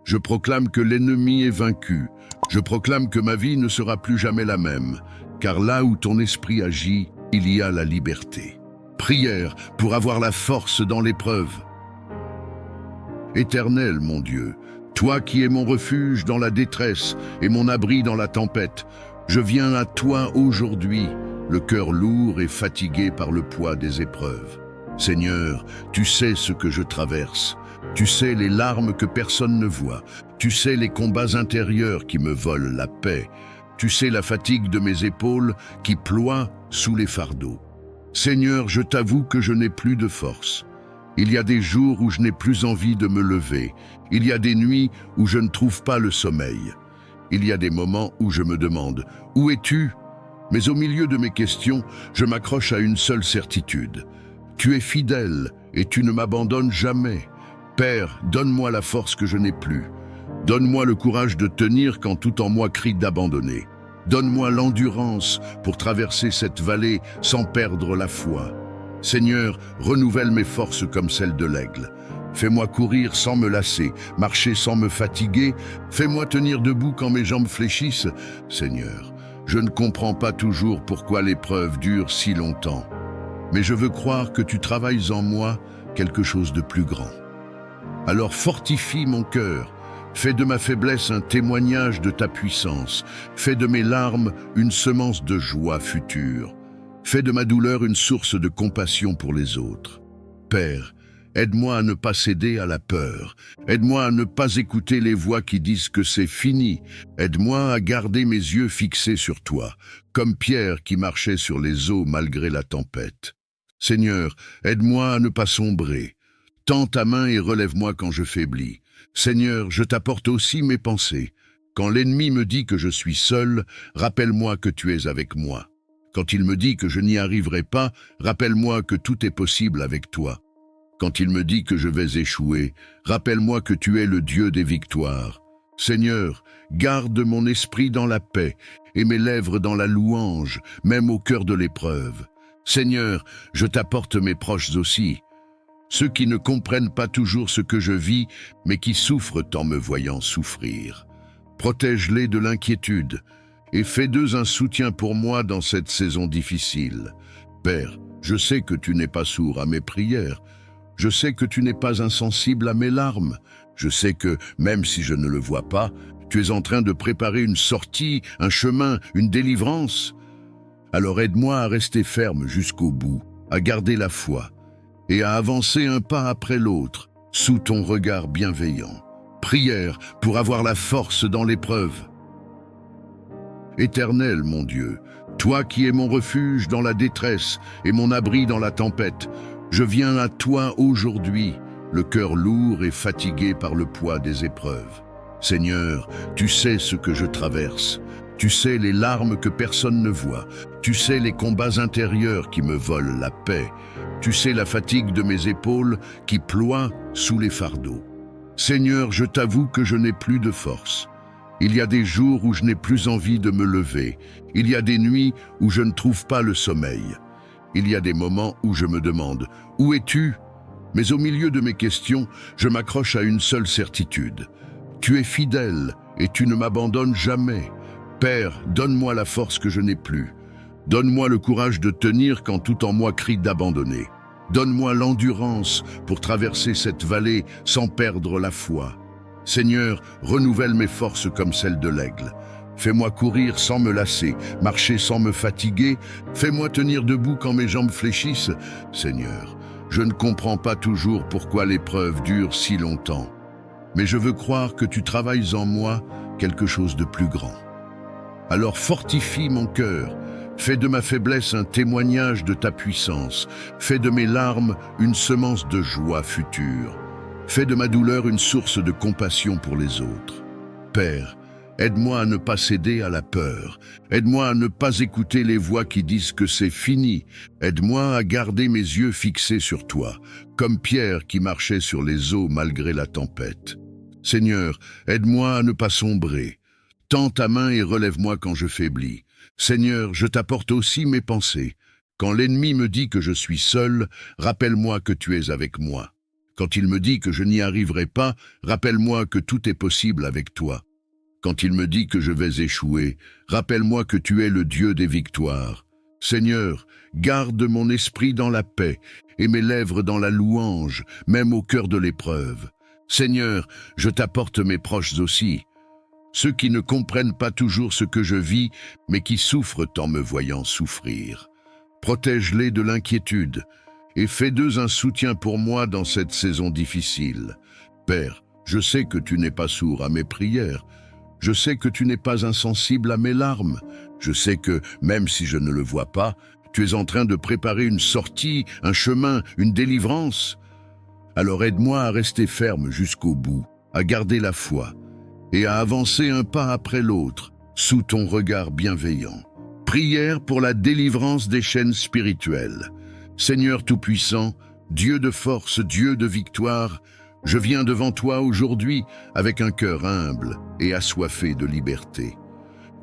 Je proclame que l'ennemi est vaincu. Je proclame que ma vie ne sera plus jamais la même, car là où ton esprit agit, il y a la liberté. Prière pour avoir la force dans l'épreuve. Éternel, mon Dieu, toi qui es mon refuge dans la détresse et mon abri dans la tempête, je viens à toi aujourd'hui, le cœur lourd et fatigué par le poids des épreuves. Seigneur, tu sais ce que je traverse. Tu sais les larmes que personne ne voit. Tu sais les combats intérieurs qui me volent la paix. Tu sais la fatigue de mes épaules qui ploient sous les fardeaux. Seigneur, je t'avoue que je n'ai plus de force. Il y a des jours où je n'ai plus envie de me lever. Il y a des nuits où je ne trouve pas le sommeil. Il y a des moments où je me demande « Où es-tu » Mais au milieu de mes questions, je m'accroche à une seule certitude. Tu es fidèle et tu ne m'abandonnes jamais. Père, donne-moi la force que je n'ai plus. Donne-moi le courage de tenir quand tout en moi crie d'abandonner. Donne-moi l'endurance pour traverser cette vallée sans perdre la foi. Seigneur, renouvelle mes forces comme celles de l'aigle. Fais-moi courir sans me lasser, marcher sans me fatiguer. Fais-moi tenir debout quand mes jambes fléchissent. Seigneur, je ne comprends pas toujours pourquoi l'épreuve dure si longtemps. Mais je veux croire que tu travailles en moi quelque chose de plus grand. Alors fortifie mon cœur. Fais de ma faiblesse un témoignage de ta puissance. Fais de mes larmes une semence de joie future. Fais de ma douleur une source de compassion pour les autres. Père, aide-moi à ne pas céder à la peur. Aide-moi à ne pas écouter les voix qui disent que c'est fini. Aide-moi à garder mes yeux fixés sur toi, comme Pierre qui marchait sur les eaux malgré la tempête. Seigneur, aide-moi à ne pas sombrer. Tends ta main et relève-moi quand je faiblis. Seigneur, je t'apporte aussi mes pensées. Quand l'ennemi me dit que je suis seul, rappelle-moi que tu es avec moi. Quand il me dit que je n'y arriverai pas, rappelle-moi que tout est possible avec toi. Quand il me dit que je vais échouer, rappelle-moi que tu es le Dieu des victoires. Seigneur, garde mon esprit dans la paix et mes lèvres dans la louange, même au cœur de l'épreuve. Seigneur, je t'apporte mes proches aussi. Ceux qui ne comprennent pas toujours ce que je vis, mais qui souffrent en me voyant souffrir. Protège-les de l'inquiétude et fais d'eux un soutien pour moi dans cette saison difficile. Père, je sais que tu n'es pas sourd à mes prières. Je sais que tu n'es pas insensible à mes larmes. Je sais que, même si je ne le vois pas, tu es en train de préparer une sortie, un chemin, une délivrance. Alors aide-moi à rester ferme jusqu'au bout, à garder la foi et à avancer un pas après l'autre, sous ton regard bienveillant. Prière pour avoir la force dans l'épreuve. Éternel, mon Dieu, toi qui es mon refuge dans la détresse et mon abri dans la tempête, je viens à toi aujourd'hui, le cœur lourd et fatigué par le poids des épreuves. Seigneur, tu sais ce que je traverse. Tu sais les larmes que personne ne voit. Tu sais les combats intérieurs qui me volent la paix. Tu sais la fatigue de mes épaules qui ploient sous les fardeaux. Seigneur, je t'avoue que je n'ai plus de force. Il y a des jours où je n'ai plus envie de me lever. Il y a des nuits où je ne trouve pas le sommeil. Il y a des moments où je me demande « Où es-tu » Mais au milieu de mes questions, je m'accroche à une seule certitude. Tu es fidèle et tu ne m'abandonnes jamais. Père, donne-moi la force que je n'ai plus. Donne-moi le courage de tenir quand tout en moi crie d'abandonner. Donne-moi l'endurance pour traverser cette vallée sans perdre la foi. Seigneur, renouvelle mes forces comme celles de l'aigle. Fais-moi courir sans me lasser, marcher sans me fatiguer. Fais-moi tenir debout quand mes jambes fléchissent. Seigneur, je ne comprends pas toujours pourquoi l'épreuve dure si longtemps. Mais je veux croire que tu travailles en moi quelque chose de plus grand. Alors fortifie mon cœur. Fais de ma faiblesse un témoignage de ta puissance. Fais de mes larmes une semence de joie future. Fais de ma douleur une source de compassion pour les autres. Père, aide-moi à ne pas céder à la peur. Aide-moi à ne pas écouter les voix qui disent que c'est fini. Aide-moi à garder mes yeux fixés sur toi, comme Pierre qui marchait sur les eaux malgré la tempête. Seigneur, aide-moi à ne pas sombrer. Tends ta main et relève-moi quand je faiblis. Seigneur, je t'apporte aussi mes pensées. Quand l'ennemi me dit que je suis seul, rappelle-moi que tu es avec moi. Quand il me dit que je n'y arriverai pas, rappelle-moi que tout est possible avec toi. Quand il me dit que je vais échouer, rappelle-moi que tu es le Dieu des victoires. Seigneur, garde mon esprit dans la paix et mes lèvres dans la louange, même au cœur de l'épreuve. Seigneur, je t'apporte mes proches aussi. Ceux qui ne comprennent pas toujours ce que je vis, mais qui souffrent en me voyant souffrir. Protège-les de l'inquiétude et fais d'eux un soutien pour moi dans cette saison difficile. Père, je sais que tu n'es pas sourd à mes prières. Je sais que tu n'es pas insensible à mes larmes. Je sais que, même si je ne le vois pas, tu es en train de préparer une sortie, un chemin, une délivrance. Alors aide-moi à rester ferme jusqu'au bout, à garder la foi et à avancer un pas après l'autre, sous ton regard bienveillant. Prière pour la délivrance des chaînes spirituelles. Seigneur Tout-Puissant, Dieu de force, Dieu de victoire, je viens devant toi aujourd'hui avec un cœur humble et assoiffé de liberté.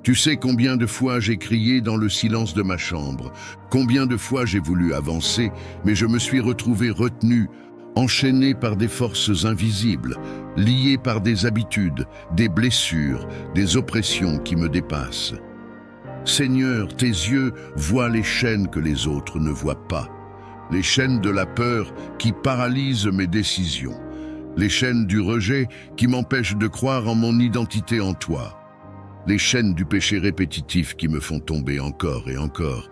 Tu sais combien de fois j'ai crié dans le silence de ma chambre, combien de fois j'ai voulu avancer, mais je me suis retrouvé retenu, enchaîné par des forces invisibles, lié par des habitudes, des blessures, des oppressions qui me dépassent. Seigneur, tes yeux voient les chaînes que les autres ne voient pas, les chaînes de la peur qui paralysent mes décisions, les chaînes du rejet qui m'empêchent de croire en mon identité en toi, les chaînes du péché répétitif qui me font tomber encore et encore,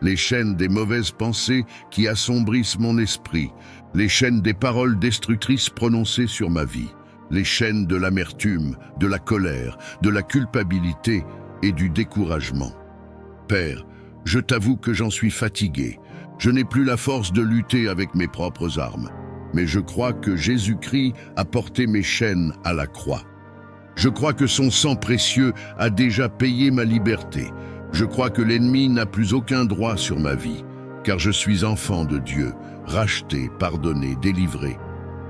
les chaînes des mauvaises pensées qui assombrissent mon esprit, les chaînes des paroles destructrices prononcées sur ma vie, les chaînes de l'amertume, de la colère, de la culpabilité et du découragement. Père, je t'avoue que j'en suis fatigué. Je n'ai plus la force de lutter avec mes propres armes, mais je crois que Jésus-Christ a porté mes chaînes à la croix. Je crois que son sang précieux a déjà payé ma liberté. Je crois que l'ennemi n'a plus aucun droit sur ma vie, car je suis enfant de Dieu, racheté, pardonné, délivré.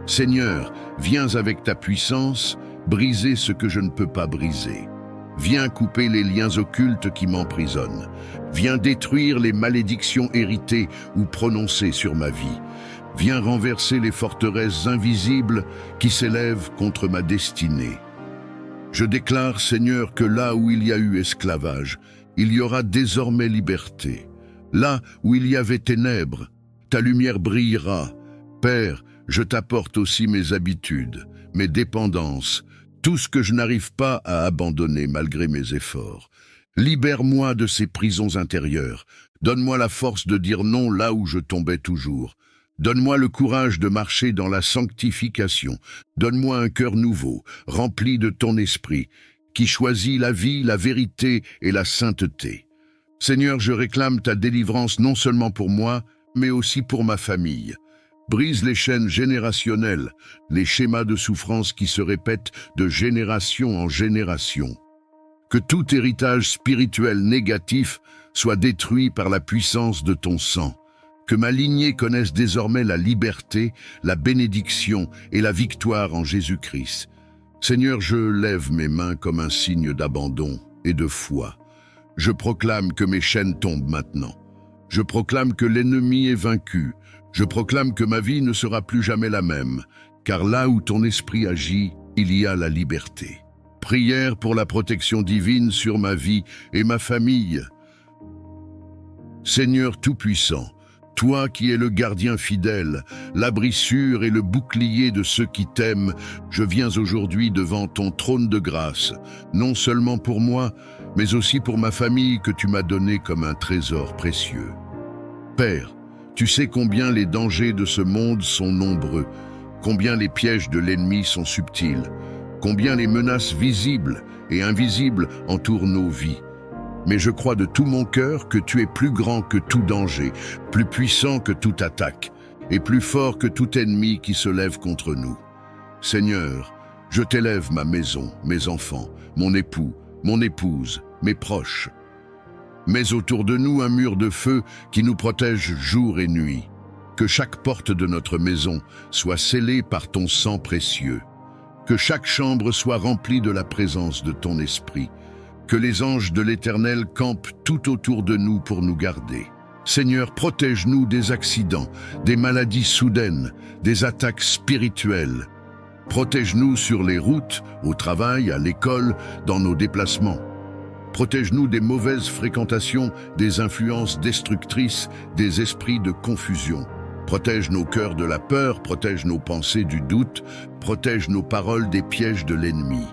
Seigneur, viens avec ta puissance, briser ce que je ne peux pas briser. Viens couper les liens occultes qui m'emprisonnent. Viens détruire les malédictions héritées ou prononcées sur ma vie. Viens renverser les forteresses invisibles qui s'élèvent contre ma destinée. Je déclare, Seigneur, que là où il y a eu esclavage, il y aura désormais liberté. Là où il y avait ténèbres, ta lumière brillera. Père, je t'apporte aussi mes habitudes, mes dépendances, tout ce que je n'arrive pas à abandonner malgré mes efforts. Libère-moi de ces prisons intérieures. Donne-moi la force de dire non là où je tombais toujours. Donne-moi le courage de marcher dans la sanctification. Donne-moi un cœur nouveau, rempli de ton esprit, qui choisit la vie, la vérité et la sainteté. Seigneur, je réclame ta délivrance non seulement pour moi, mais aussi pour ma famille. Brise les chaînes générationnelles, les schémas de souffrance qui se répètent de génération en génération. Que tout héritage spirituel négatif soit détruit par la puissance de ton sang. Que ma lignée connaisse désormais la liberté, la bénédiction et la victoire en Jésus-Christ. Seigneur, je lève mes mains comme un signe d'abandon et de foi. Je proclame que mes chaînes tombent maintenant. Je proclame que l'ennemi est vaincu. Je proclame que ma vie ne sera plus jamais la même, car là où ton esprit agit, il y a la liberté. Prière pour la protection divine sur ma vie et ma famille. Seigneur Tout-Puissant, toi qui es le gardien fidèle, l'abri sûr et le bouclier de ceux qui t'aiment, je viens aujourd'hui devant ton trône de grâce, non seulement pour moi, mais aussi pour ma famille que tu m'as donnée comme un trésor précieux. Père, tu sais combien les dangers de ce monde sont nombreux, combien les pièges de l'ennemi sont subtils, combien les menaces visibles et invisibles entourent nos vies. Mais je crois de tout mon cœur que tu es plus grand que tout danger, plus puissant que toute attaque, et plus fort que tout ennemi qui se lève contre nous. Seigneur, je t'élève ma maison, mes enfants, mon époux, mon épouse, mes proches. Mets autour de nous un mur de feu qui nous protège jour et nuit. Que chaque porte de notre maison soit scellée par ton sang précieux. Que chaque chambre soit remplie de la présence de ton esprit. Que les anges de l'Éternel campent tout autour de nous pour nous garder. Seigneur, protège-nous des accidents, des maladies soudaines, des attaques spirituelles. Protège-nous sur les routes, au travail, à l'école, dans nos déplacements. Protège-nous des mauvaises fréquentations, des influences destructrices, des esprits de confusion. Protège nos cœurs de la peur, protège nos pensées du doute, protège nos paroles des pièges de l'ennemi.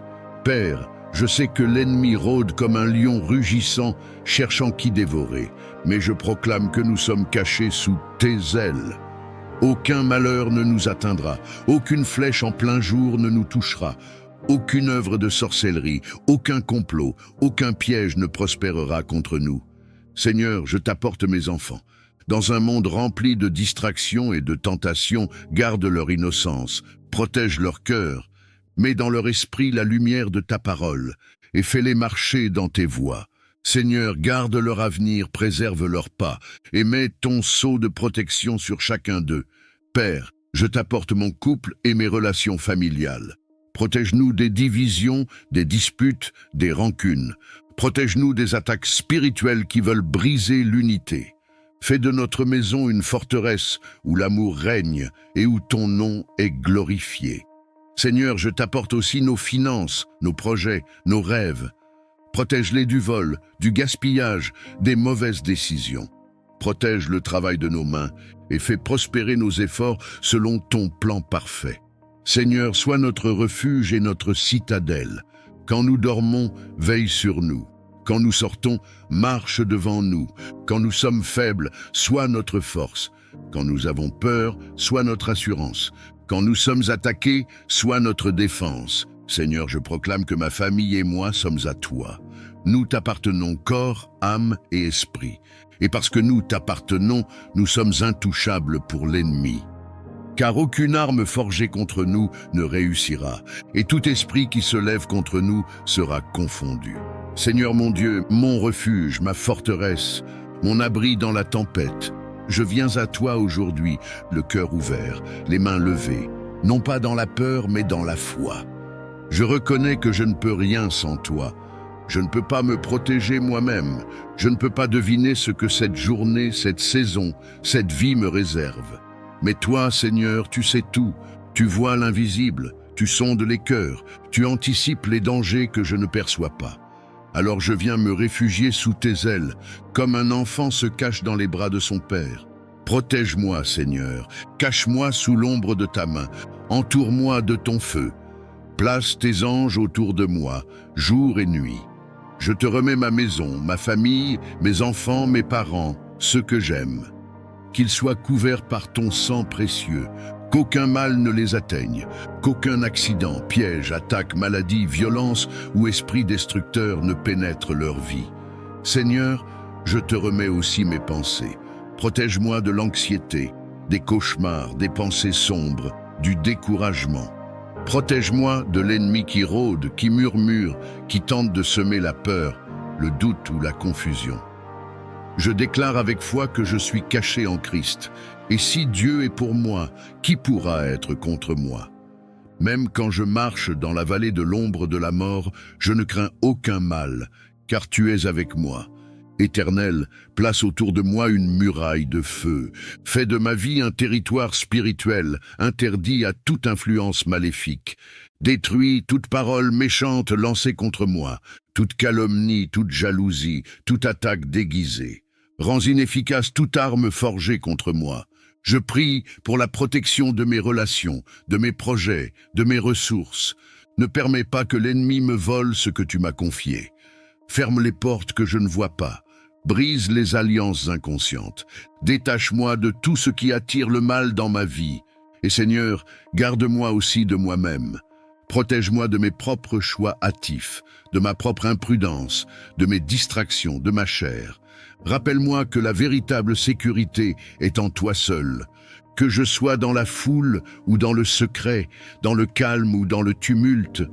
Père, je sais que l'ennemi rôde comme un lion rugissant, cherchant qui dévorer, mais je proclame que nous sommes cachés sous tes ailes. Aucun malheur ne nous atteindra, aucune flèche en plein jour ne nous touchera, aucune œuvre de sorcellerie, aucun complot, aucun piège ne prospérera contre nous. Seigneur, je t'apporte mes enfants. Dans un monde rempli de distractions et de tentations, garde leur innocence, protège leur cœur, mets dans leur esprit la lumière de ta parole et fais-les marcher dans tes voies. Seigneur, garde leur avenir, préserve leurs pas et mets ton sceau de protection sur chacun d'eux. Père, je t'apporte mon couple et mes relations familiales. Protège-nous des divisions, des disputes, des rancunes. Protège-nous des attaques spirituelles qui veulent briser l'unité. Fais de notre maison une forteresse où l'amour règne et où ton nom est glorifié. Seigneur, je t'apporte aussi nos finances, nos projets, nos rêves. Protège-les du vol, du gaspillage, des mauvaises décisions. Protège le travail de nos mains et fais prospérer nos efforts selon ton plan parfait. Seigneur, sois notre refuge et notre citadelle. Quand nous dormons, veille sur nous. Quand nous sortons, marche devant nous. Quand nous sommes faibles, sois notre force. Quand nous avons peur, sois notre assurance. Quand nous sommes attaqués, sois notre défense. Seigneur, je proclame que ma famille et moi sommes à toi. Nous t'appartenons corps, âme et esprit. Et parce que nous t'appartenons, nous sommes intouchables pour l'ennemi. Car aucune arme forgée contre nous ne réussira, et tout esprit qui se lève contre nous sera confondu. Seigneur mon Dieu, mon refuge, ma forteresse, mon abri dans la tempête, je viens à toi aujourd'hui, le cœur ouvert, les mains levées, non pas dans la peur, mais dans la foi. Je reconnais que je ne peux rien sans toi. Je ne peux pas me protéger moi-même. Je ne peux pas deviner ce que cette journée, cette saison, cette vie me réserve. Mais toi, Seigneur, tu sais tout. Tu vois l'invisible, tu sondes les cœurs, tu anticipes les dangers que je ne perçois pas. Alors je viens me réfugier sous tes ailes, comme un enfant se cache dans les bras de son père. Protège-moi, Seigneur, cache-moi sous l'ombre de ta main, entoure-moi de ton feu. Place tes anges autour de moi, jour et nuit. Je te remets ma maison, ma famille, mes enfants, mes parents, ceux que j'aime. Qu'ils soient couverts par ton sang précieux, qu'aucun mal ne les atteigne, qu'aucun accident, piège, attaque, maladie, violence ou esprit destructeur ne pénètre leur vie. Seigneur, je te remets aussi mes pensées. Protège-moi de l'anxiété, des cauchemars, des pensées sombres, du découragement. Protège-moi de l'ennemi qui rôde, qui murmure, qui tente de semer la peur, le doute ou la confusion. Je déclare avec foi que je suis caché en Christ, et si Dieu est pour moi, qui pourra être contre moi? Même quand je marche dans la vallée de l'ombre de la mort, je ne crains aucun mal, car tu es avec moi. Éternel, place autour de moi une muraille de feu. Fais de ma vie un territoire spirituel, interdit à toute influence maléfique. Détruis toute parole méchante lancée contre moi, toute calomnie, toute jalousie, toute attaque déguisée. Rends inefficace toute arme forgée contre moi. Je prie pour la protection de mes relations, de mes projets, de mes ressources. Ne permets pas que l'ennemi me vole ce que tu m'as confié. Ferme les portes que je ne vois pas. Brise les alliances inconscientes. Détache-moi de tout ce qui attire le mal dans ma vie. Et Seigneur, garde-moi aussi de moi-même. Protège-moi de mes propres choix hâtifs, de ma propre imprudence, de mes distractions, de ma chair. Rappelle-moi que la véritable sécurité est en toi seul. Que je sois dans la foule ou dans le secret, dans le calme ou dans le tumulte,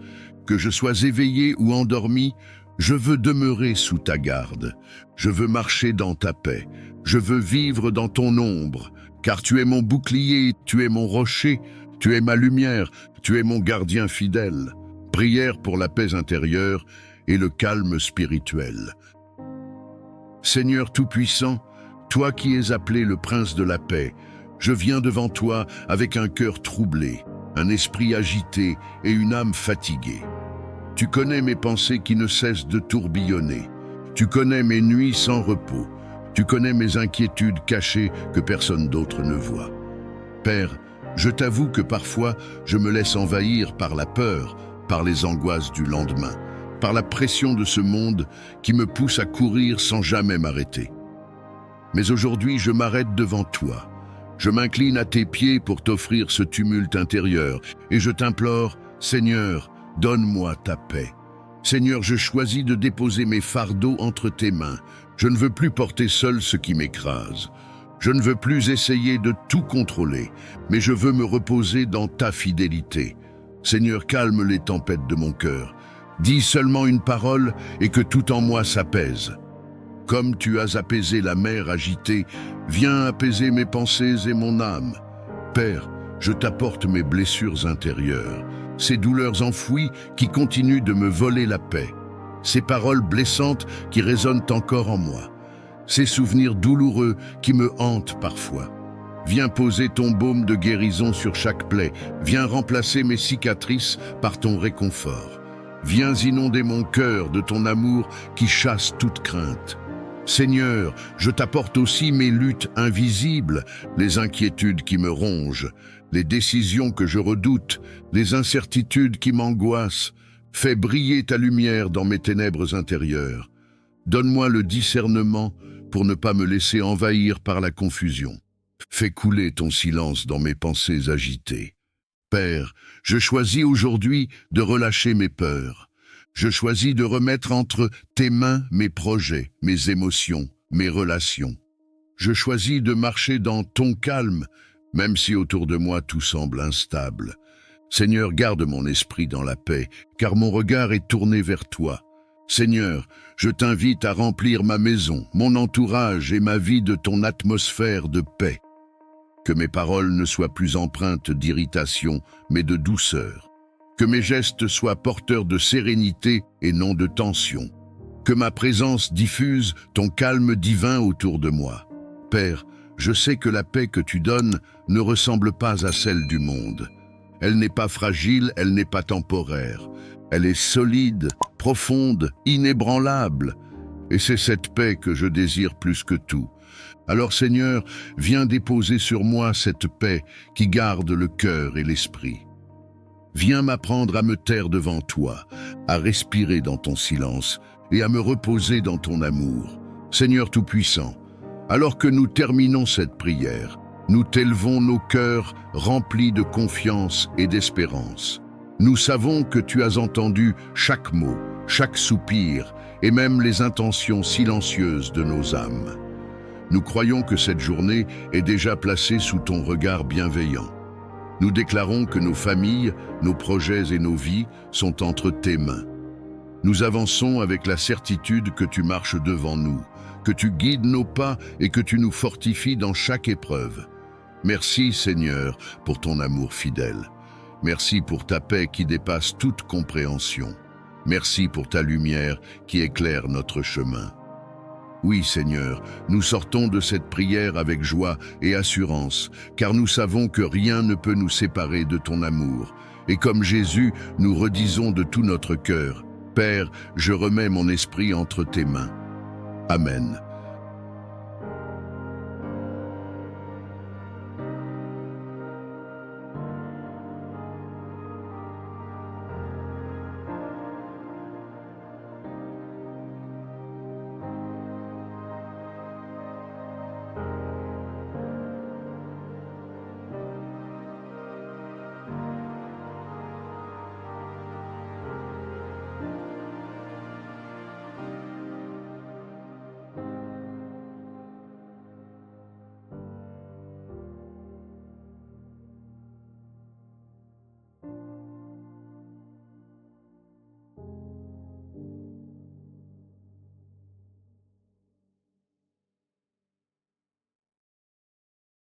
que je sois éveillé ou endormi, je veux demeurer sous ta garde. Je veux marcher dans ta paix. Je veux vivre dans ton ombre, car tu es mon bouclier, tu es mon rocher, tu es ma lumière, tu es mon gardien fidèle. Prière pour la paix intérieure et le calme spirituel. Seigneur Tout-Puissant, toi qui es appelé le Prince de la paix, je viens devant toi avec un cœur troublé, un esprit agité et une âme fatiguée. Tu connais mes pensées qui ne cessent de tourbillonner. Tu connais mes nuits sans repos. Tu connais mes inquiétudes cachées que personne d'autre ne voit. Père, je t'avoue que parfois je me laisse envahir par la peur, par les angoisses du lendemain, par la pression de ce monde qui me pousse à courir sans jamais m'arrêter. Mais aujourd'hui, je m'arrête devant toi. Je m'incline à tes pieds pour t'offrir ce tumulte intérieur, et je t'implore, Seigneur, donne-moi ta paix. Seigneur, je choisis de déposer mes fardeaux entre tes mains. Je ne veux plus porter seul ce qui m'écrase. Je ne veux plus essayer de tout contrôler, mais je veux me reposer dans ta fidélité. Seigneur, calme les tempêtes de mon cœur. Dis seulement une parole et que tout en moi s'apaise. Comme tu as apaisé la mer agitée, viens apaiser mes pensées et mon âme. Père, je t'apporte mes blessures intérieures, ces douleurs enfouies qui continuent de me voler la paix, ces paroles blessantes qui résonnent encore en moi, ces souvenirs douloureux qui me hantent parfois. Viens poser ton baume de guérison sur chaque plaie, viens remplacer mes cicatrices par ton réconfort. Viens inonder mon cœur de ton amour qui chasse toute crainte. Seigneur, je t'apporte aussi mes luttes invisibles, les inquiétudes qui me rongent, les décisions que je redoute, les incertitudes qui m'angoissent. Fais briller ta lumière dans mes ténèbres intérieures. Donne-moi le discernement pour ne pas me laisser envahir par la confusion. Fais couler ton silence dans mes pensées agitées. Père, je choisis aujourd'hui de relâcher mes peurs. Je choisis de remettre entre tes mains mes projets, mes émotions, mes relations. Je choisis de marcher dans ton calme, même si autour de moi tout semble instable. Seigneur, garde mon esprit dans la paix, car mon regard est tourné vers toi. Seigneur, je t'invite à remplir ma maison, mon entourage et ma vie de ton atmosphère de paix. Que mes paroles ne soient plus empreintes d'irritation, mais de douceur. Que mes gestes soient porteurs de sérénité et non de tension. Que ma présence diffuse ton calme divin autour de moi. Père, je sais que la paix que tu donnes ne ressemble pas à celle du monde. Elle n'est pas fragile, elle n'est pas temporaire. Elle est solide, profonde, inébranlable. Et c'est cette paix que je désire plus que tout. Alors Seigneur, viens déposer sur moi cette paix qui garde le cœur et l'esprit. Viens m'apprendre à me taire devant toi, à respirer dans ton silence et à me reposer dans ton amour. Seigneur Tout-Puissant, alors que nous terminons cette prière, nous t'élevons nos cœurs remplis de confiance et d'espérance. Nous savons que tu as entendu chaque mot, chaque soupir et même les intentions silencieuses de nos âmes. Nous croyons que cette journée est déjà placée sous ton regard bienveillant. Nous déclarons que nos familles, nos projets et nos vies sont entre tes mains. Nous avançons avec la certitude que tu marches devant nous, que tu guides nos pas et que tu nous fortifies dans chaque épreuve. Merci Seigneur pour ton amour fidèle. Merci pour ta paix qui dépasse toute compréhension. Merci pour ta lumière qui éclaire notre chemin. Oui Seigneur, nous sortons de cette prière avec joie et assurance, car nous savons que rien ne peut nous séparer de ton amour. Et comme Jésus, nous redisons de tout notre cœur, Père, je remets mon esprit entre tes mains. Amen.